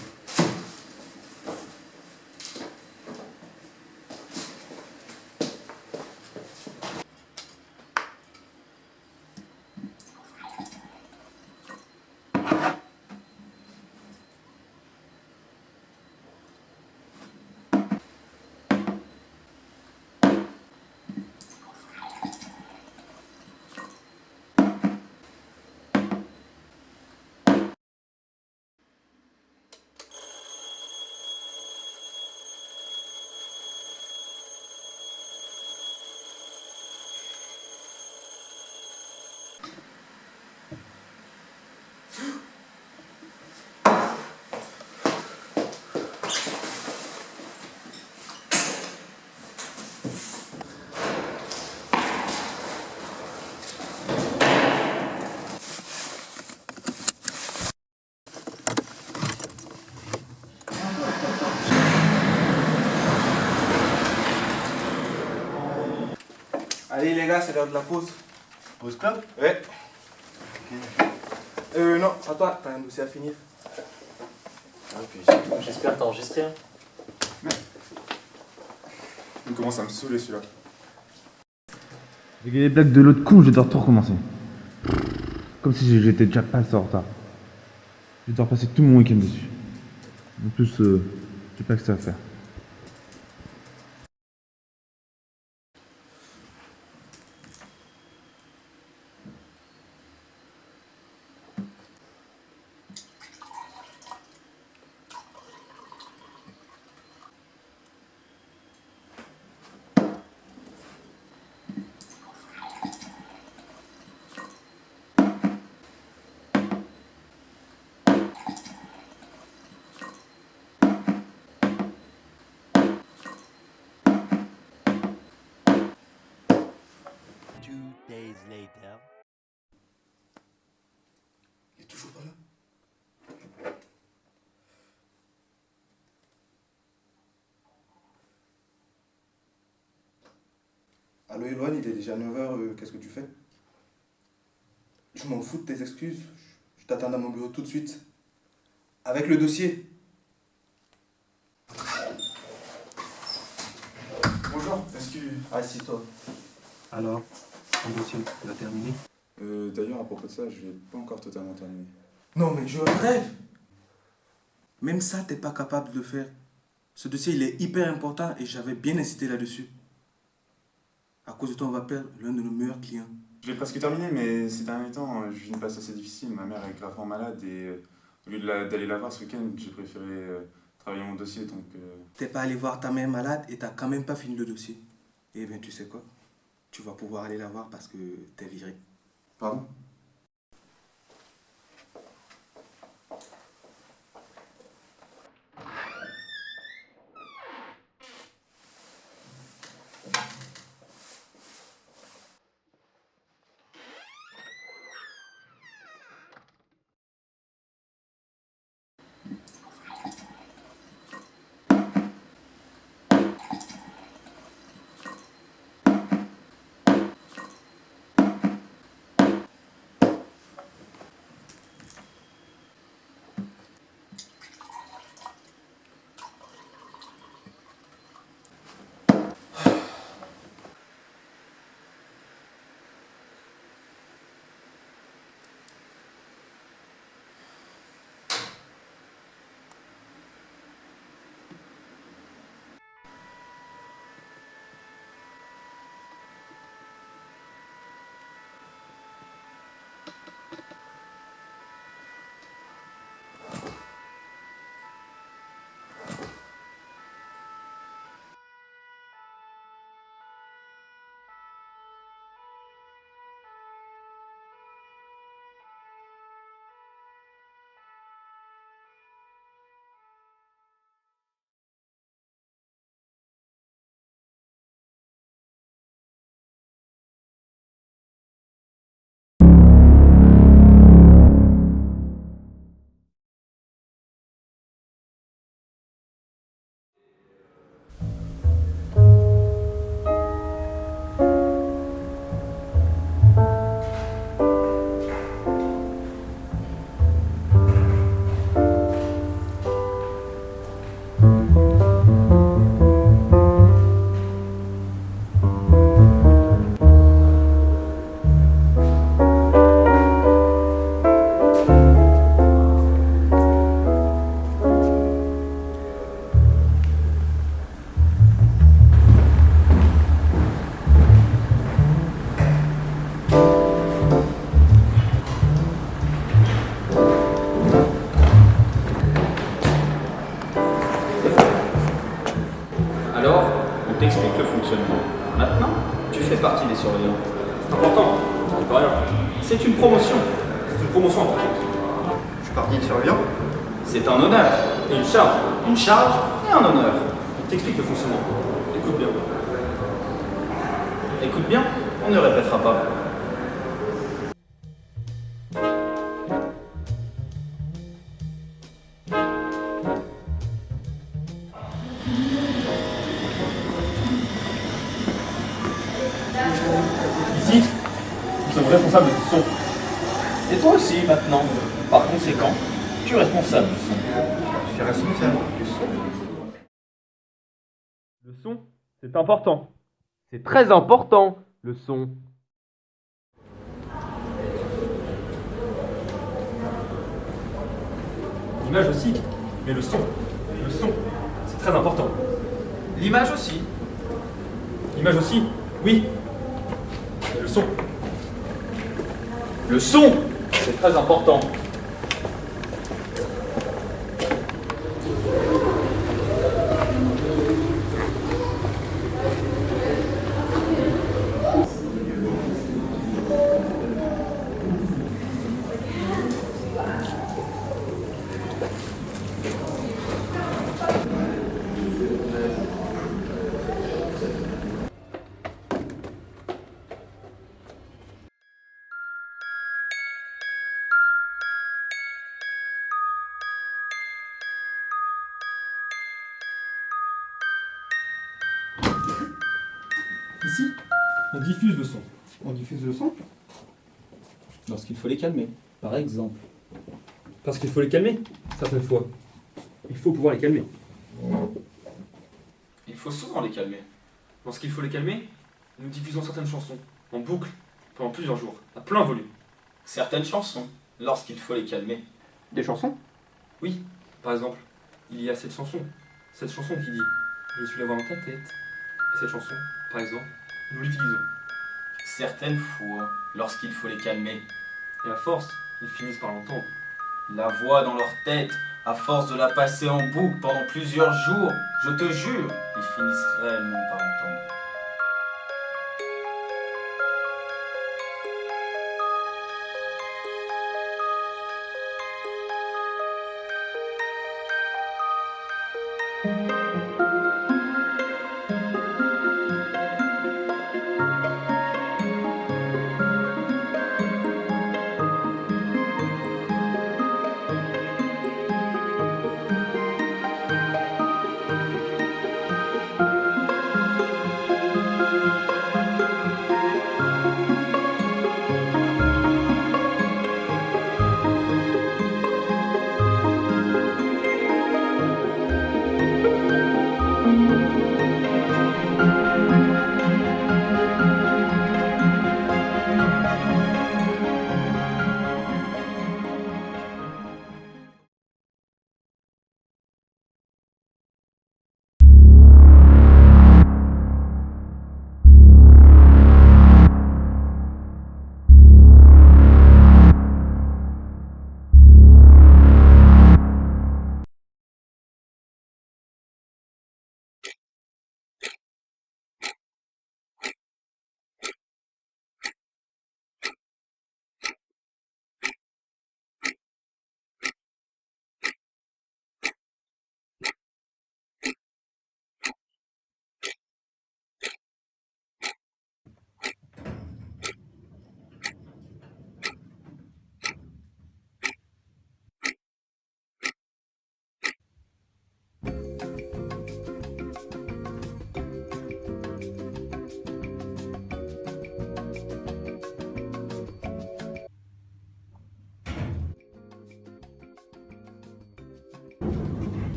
Allez les gars, c'est l'heure de la pause. Pause club? Ouais. Non, à toi, t'as un dossier à finir. J'espère que t'as enregistré. Hein. Il commence à me saouler celui-là. Avec les blagues de l'autre con, je vais devoir tout recommencer. Comme si j'étais déjà passé en retard. Je vais devoir passer tout mon week-end dessus. En plus, je sais pas que ça va faire. 2 days later. Il est toujours pas là. Allô Eloane, il est déjà 9h, qu'est-ce que tu fais? Je m'en fous de tes excuses. Je t'attends dans mon bureau tout de suite. Avec le dossier. Bonjour, est-ce que... Assieds-toi. Alors, ton dossier, tu l'as terminé? D'ailleurs, à propos de ça, je l'ai pas encore totalement terminé. Non mais je rêve. Même ça, t'es pas capable de le faire. Ce dossier, il est hyper important et j'avais bien insisté là-dessus. À cause de toi, on va perdre l'un de nos meilleurs clients. Je l'ai presque terminé, mais ces derniers temps, je vis une passe assez difficile. Ma mère est gravement malade et au lieu d'aller la voir ce week-end, j'ai préféré travailler mon dossier, donc... T'es pas allé voir ta mère malade et t'as quand même pas fini le dossier. Eh bien, tu sais quoi? Tu vas pouvoir aller la voir parce que t'es viré. Pardon? Alors, on t'explique le fonctionnement. Maintenant, tu fais partie des surveillants. C'est important, c'est pas rien. C'est une promotion. C'est une promotion importante. Je suis parti de surveillant? C'est un honneur et une charge. Une charge et un honneur. On t'explique le fonctionnement. Écoute bien. Écoute bien, on ne répétera pas. Ici, nous sommes responsables du son. Et toi aussi, maintenant. Par conséquent, tu es responsable du son. Je suis responsable du son. Le son, c'est important. C'est très important, le son. L'image aussi, mais le son, c'est très important. L'image aussi. L'image aussi, oui. Mais le son. Le son, c'est très important. Ici, on diffuse le son. On diffuse le son Lorsqu'il faut les calmer, par exemple. parce qu'il faut les calmer, certaines fois. Il faut pouvoir les calmer. Il faut souvent les calmer. Lorsqu'il faut les calmer, nous diffusons certaines chansons, en boucle, pendant plusieurs jours, à plein volume. Certaines chansons, lorsqu'il faut les calmer. Des chansons? Oui, par exemple, il y a cette chanson qui dit « Je suis la voix dans ta tête ». Et cette chanson, par exemple, nous l'utilisons. Certaines fois, lorsqu'il faut les calmer. Et à force, ils finissent par l'entendre. La voix dans leur tête, à force de la passer en boucle pendant plusieurs jours, je te jure, ils finissent réellement par l'entendre.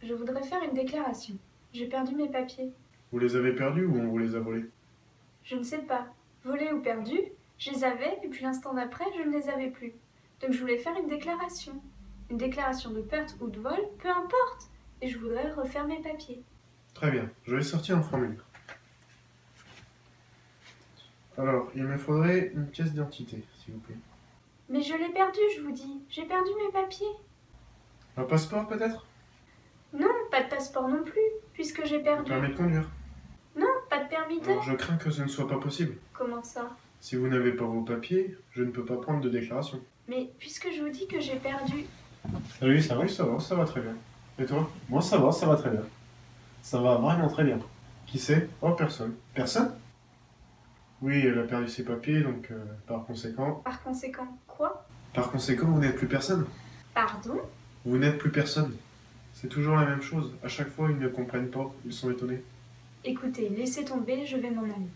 Je voudrais faire une déclaration. J'ai perdu mes papiers. Vous les avez perdus ou on vous les a volés? Je ne sais pas. Volés ou perdus, je les avais et puis l'instant d'après, je ne les avais plus. Donc je voulais faire une déclaration. Une déclaration de perte ou de vol, peu importe. Et je voudrais refaire mes papiers. Très bien, je vais sortir un formulaire. Alors, il me faudrait une pièce d'identité, s'il vous plaît. Mais je l'ai perdu, je vous dis. J'ai perdu mes papiers. Un passeport peut-être? Non, pas de passeport non plus, puisque j'ai perdu. Un permis de conduire? Non, pas de permis de... Alors, je crains que ce ne soit pas possible. Comment ça? Si vous n'avez pas vos papiers, je ne peux pas prendre de déclaration. Mais puisque je vous dis que j'ai perdu... Oui, ça va très bien. Et toi? Moi ça va très bien. Ça va vraiment très bien. Qui c'est? Oh, personne. Personne? Oui, elle a perdu ses papiers, donc par conséquent... Par conséquent, quoi? Par conséquent, vous n'êtes plus personne. Pardon? Vous n'êtes plus personne. C'est toujours la même chose. À chaque fois, ils ne comprennent pas. Ils sont étonnés. Écoutez, laissez tomber, je vais m'en aller.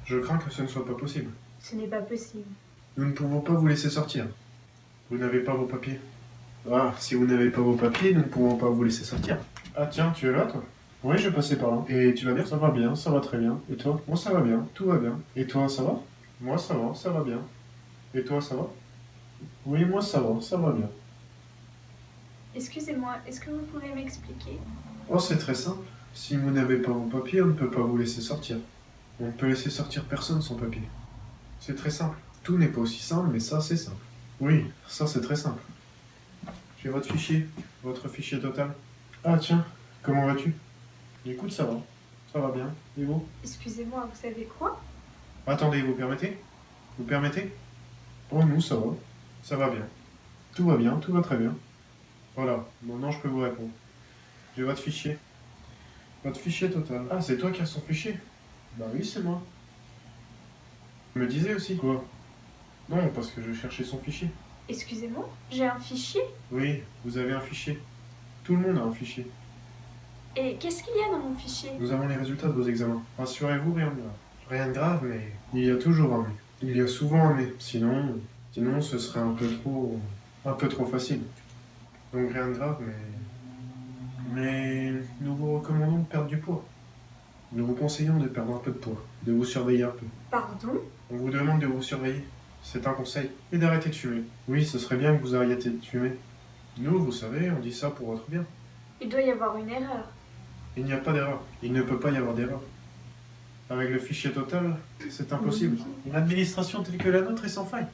Je crains que ce ne soit pas possible. Ce n'est pas possible. Nous ne pouvons pas vous laisser sortir. Vous n'avez pas vos papiers. Ah, si vous n'avez pas vos papiers, nous ne pouvons pas vous laisser sortir. Ah tiens, tu es là, toi? Oui, je passais par là. Et tu vas bien? Ça va bien, ça va très bien. Et toi? Moi, ça va bien, tout va bien. Et toi, ça va? Moi, ça va bien. Et toi, ça va? Oui, moi, ça va bien. Excusez-moi, est-ce que vous pouvez m'expliquer? Oh, c'est très simple. Si vous n'avez pas vos papiers, on ne peut pas vous laisser sortir. On ne peut laisser sortir personne sans papier. C'est très simple. Tout n'est pas aussi simple, mais ça, c'est simple. Oui, ça, c'est très simple. J'ai votre fichier total. Ah, tiens, comment vas-tu? Écoute, ça va bien. Et vous? Excusez-moi, vous savez quoi? Attendez, vous permettez? Vous permettez? Oh, nous, ça va. Ça va bien. Tout va bien, tout va très bien. Voilà, maintenant je peux vous répondre. J'ai votre fichier. Votre fichier total. Ah, c'est toi qui as son fichier? Bah oui, c'est moi. Me disais aussi. Quoi? Non, parce que je cherchais son fichier. Excusez-moi, j'ai un fichier. Oui, vous avez un fichier. Tout le monde a un fichier. Et qu'est-ce qu'il y a dans mon fichier? Nous avons les résultats de vos examens. Rassurez-vous, rien de grave. Rien de grave, mais il y a toujours un mais. Il y a souvent un mais. Sinon, ce serait un peu trop facile. Donc rien de grave, mais nous vous recommandons de perdre du poids. Nous vous conseillons de perdre un peu de poids, de vous surveiller un peu. Pardon? On vous demande de vous surveiller. C'est un conseil. Et d'arrêter de fumer. Oui, ce serait bien que vous arrêtiez de fumer. Nous, vous savez, on dit ça pour votre bien. Il doit y avoir une erreur. Il n'y a pas d'erreur. Il ne peut pas y avoir d'erreur. Avec le fichier total, c'est impossible. Une administration telle que la nôtre est sans faille.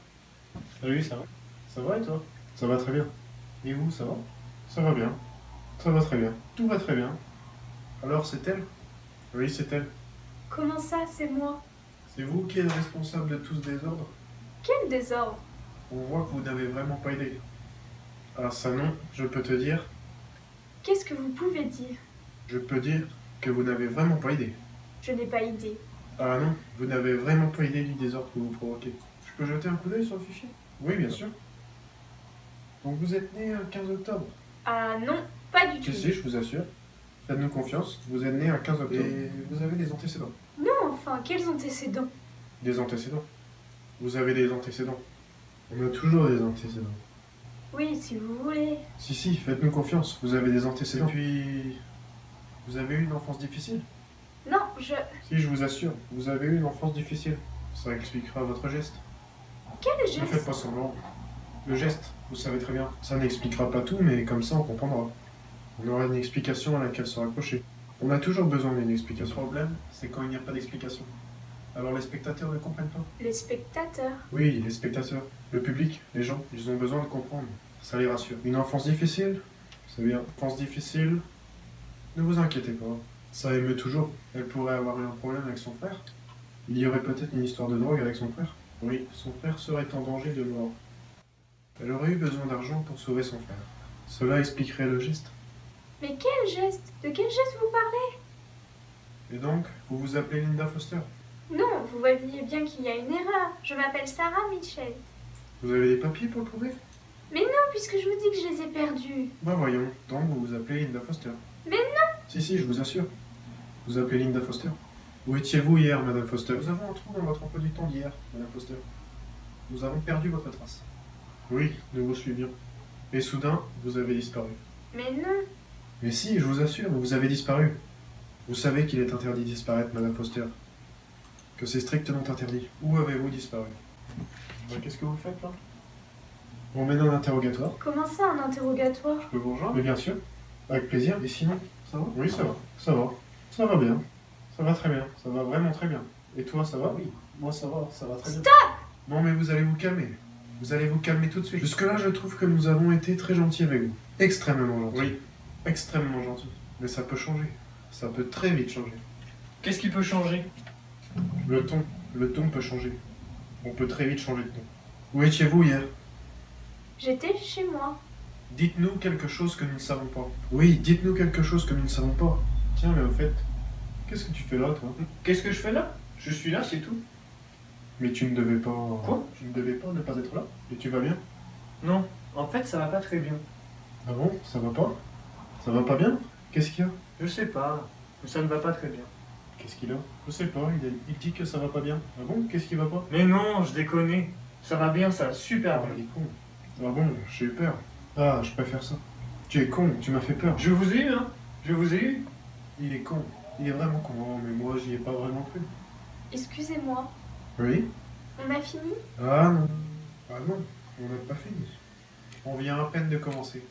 Salut, ça va? Ça va et toi? Ça va très bien. Et vous, ça va? Ça va bien. Ça va très bien. Tout va très bien. Alors, c'est elle? Oui, c'est elle. Comment ça, c'est moi? C'est vous qui êtes responsable de tout ce désordre? Quel désordre? On voit que vous n'avez vraiment pas aidé. Ah, ça non, je peux te dire. Qu'est-ce que vous pouvez dire? Je peux dire que vous n'avez vraiment pas aidé. Je n'ai pas idée. Ah non, vous n'avez vraiment pas idée du désordre que vous provoquez. Je peux jeter un coup d'œil sur le fichier? Oui, bien sûr. Donc vous êtes né un 15 octobre? Ah non, pas du tout. Si, je vous assure. Faites-nous confiance, vous êtes né un 15 octobre. Et vous avez des antécédents? Non, enfin, quels antécédents? Des antécédents? Vous avez des antécédents? On a toujours des antécédents. Oui, si vous voulez. Si, faites-nous confiance, vous avez des antécédents. Et puis... Vous avez eu une enfance difficile? Non, Si, je vous assure, vous avez eu une enfance difficile. Ça expliquera votre geste. Quel Ne faites geste? pas semblant. Le geste, vous savez très bien. Ça n'expliquera pas tout, mais comme ça on comprendra. On aura une explication à laquelle se raccrocher. On a toujours besoin d'une explication. Le problème, c'est quand il n'y a pas d'explication. Alors les spectateurs ne comprennent pas. Les spectateurs? Oui, les spectateurs. Le public, les gens, ils ont besoin de comprendre. Ça les rassure. Une enfance difficile? C'est bien. Enfance difficile? Ne vous inquiétez pas. Ça émeut toujours. Elle pourrait avoir eu un problème avec son frère. Il y aurait peut-être une histoire de drogue avec son frère. Oui, son frère serait en danger de mort. Elle aurait eu besoin d'argent pour sauver son frère. Cela expliquerait le geste. Mais quel geste? De quel geste vous parlez? Et donc, vous vous appelez Linda Foster? Non, vous voyez bien qu'il y a une erreur. Je m'appelle Sarah Mitchell. Vous avez des papiers pour le prouver? Mais non, puisque je vous dis que je les ai perdus. Bah voyons, donc vous vous appelez Linda Foster. Mais non! Si, je vous assure. Vous appelez Linda Foster. Où étiez-vous hier, Madame Foster? Nous avons un trou dans votre emploi du temps d'hier, Madame Foster. Nous avons perdu votre trace. Oui, nous vous suivions. Et soudain, vous avez disparu. Mais non! Mais si, je vous assure, vous avez disparu. Vous savez qu'il est interdit de disparaître, Madame Foster. Que c'est strictement interdit. Où avez-vous disparu? Qu'est-ce que vous faites là? On mène un interrogatoire. Comment ça, un interrogatoire? Je peux vous rejoindre? Mais bien sûr. Avec plaisir. Et sinon, ça va? Oui, ça va. Ça va. Ça va bien. Ça va très bien. Ça va vraiment très bien. Et toi, ça va? Oui. Moi, ça va très bien. Stop! Non, mais vous allez vous calmer. Vous allez vous calmer tout de suite. Jusque-là, je trouve que nous avons été très gentils avec vous. Extrêmement gentils. Oui. Extrêmement gentils. Mais ça peut changer. Ça peut très vite changer. Qu'est-ce qui peut changer? Le ton. Le ton peut changer. On peut très vite changer de ton. Où étiez-vous hier? J'étais chez moi. Dites-nous quelque chose que nous ne savons pas. Oui, dites-nous quelque chose que nous ne savons pas. Tiens, mais au fait, qu'est-ce que tu fais là, toi? Qu'est-ce que je fais là? Je suis là, c'est tout. Mais tu ne devais pas... Quoi? Tu ne devais pas ne pas être là? Et tu vas bien? Non, en fait, ça va pas très bien. Ah bon? Ça va pas? Ça va pas bien? Qu'est-ce qu'il y a? Je sais pas, mais ça ne va pas très bien. Qu'est-ce qu'il a? Je sais pas, il dit que ça va pas bien. Ah bon? Qu'est-ce qui va pas? Mais non, je déconne. Ça va bien, ça va super Ah, bien. il est con. Ah bon, j'ai eu peur. Ah, je préfère ça. Tu es con, tu m'as fait peur. Je vous ai eu, hein? Je vous ai eu. Il est con. Il est vraiment con. Oh, mais moi, j'y ai pas vraiment cru. Excusez-moi. Oui? On a fini? Ah non. Ah non, on n'a pas fini. On vient à peine de commencer.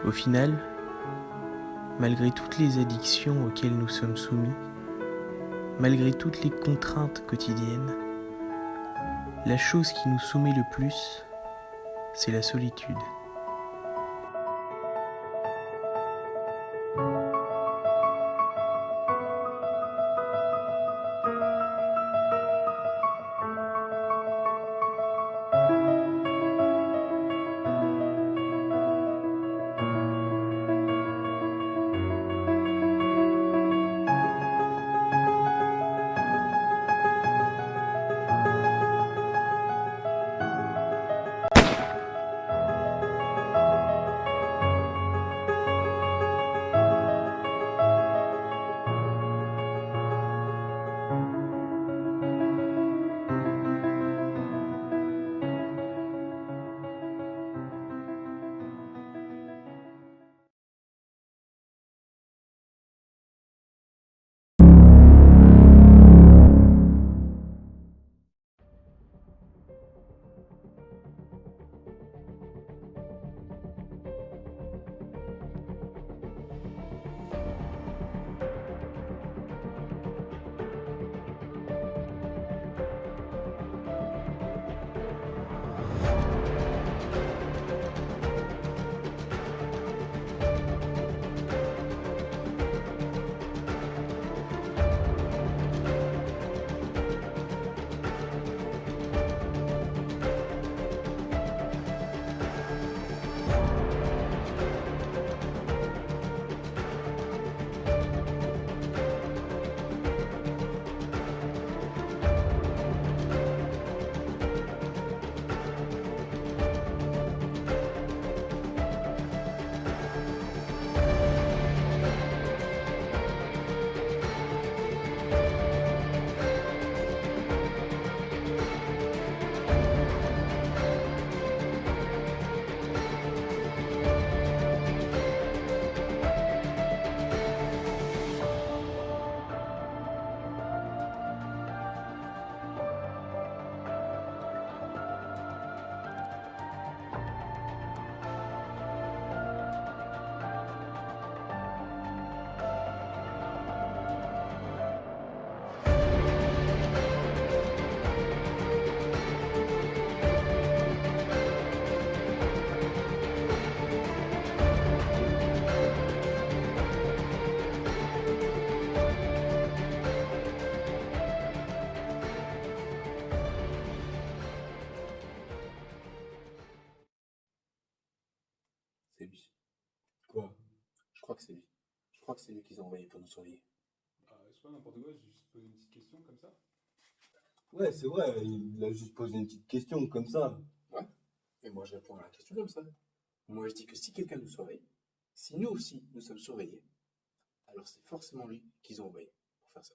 Au final, malgré toutes les addictions auxquelles nous sommes soumis, malgré toutes les contraintes quotidiennes, la chose qui nous soumet le plus, c'est la solitude. C'est lui. Quoi? Je crois que c'est lui. Je crois que c'est lui qu'ils ont envoyé pour nous surveiller. Je sais pas, n'importe quoi, j'ai juste posé une petite question comme ça. Ouais, c'est vrai, il a juste posé une petite question comme ça. Ouais, et moi je réponds à la question comme ça. Moi je dis que si quelqu'un nous surveille, si nous aussi nous sommes surveillés, alors c'est forcément lui qu'ils ont envoyé pour faire ça.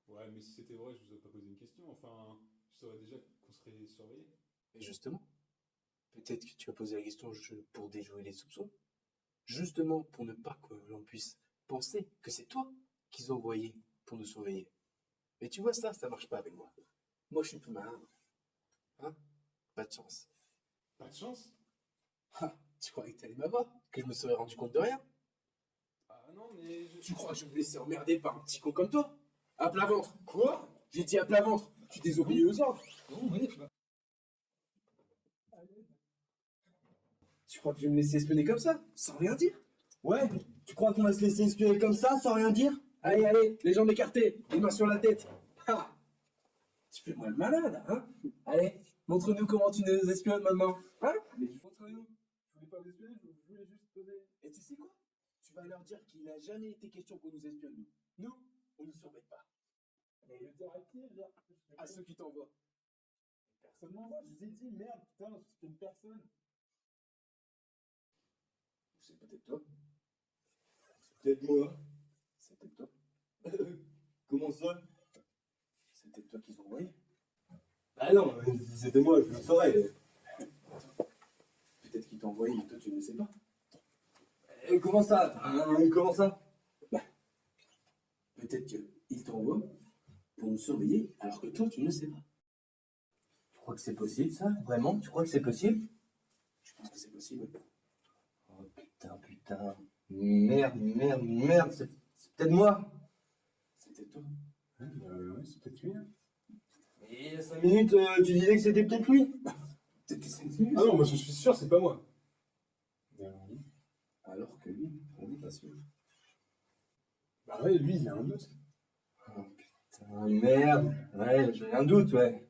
Ouais, mais si c'était vrai, je vous aurais pas posé une question. Enfin, je saurais déjà qu'on serait surveillé. Et justement, peut-être que tu as posé la question pour déjouer les soupçons. Justement pour ne pas que l'on puisse penser que c'est toi qu'ils ont envoyé pour nous surveiller. Mais tu vois ça marche pas avec moi. Moi je suis plus malin. Hein? Pas de chance. Pas de chance? Ah, tu croyais que t'allais m'avoir? Que je me serais rendu compte de rien? Ah non, mais... Tu crois que je vais me laisser emmerder par un petit con comme toi? À plat ventre. Quoi? J'ai dit à plat ventre. Tu désobéis aux ordres. Non, mais... Tu crois que je vais me laisser espionner comme ça? Sans rien dire? Ouais, tu crois qu'on va se laisser espionner comme ça, sans rien dire? Allez, allez, les jambes écartées, les mains sur la tête. Ah, tu fais moi le malade, hein? Allez, montre-nous comment tu nous espionnes maintenant. Hein? Allez, montre-nous. Je voulais pas vous espionner, je voulais juste poser... Et tu sais quoi? Tu vas leur dire qu'il n'a jamais été question qu'on nous espionne, nous. Nous, on ne surveille pas. Mais le dire à qui, genre? À ceux qui t'envoient. Personne m'envoie, je vous ai dit, merde, putain, c'est une personne. C'est peut-être toi. C'est peut-être moi. C'est peut-être toi. Comment ça? C'est peut-être toi qu'ils ont envoyé. Ah non, si c'était moi, je le saurais. Peut-être qu'ils t'ont envoyé, mais toi tu ne le sais pas. Et comment ça? Comment ça? Peut-être qu'ils t'envoient pour nous surveiller, alors que toi tu ne le sais pas. Tu crois que c'est possible ça? Vraiment? Tu crois que c'est possible? Je pense que c'est possible. Oh putain. Putain. Merde. C'est peut-être moi. C'est peut-être toi. Ouais, c'est peut-être lui. Hein. Et il y a 5 minutes, tu disais que c'était peut-être lui. Peut-être que c'est lui. Ah non, moi je suis sûr, c'est pas moi. Alors que lui, on n'est pas sûr. Bah ouais, lui, il a un doute. Oh putain, merde. Ouais, j'ai un doute, ouais.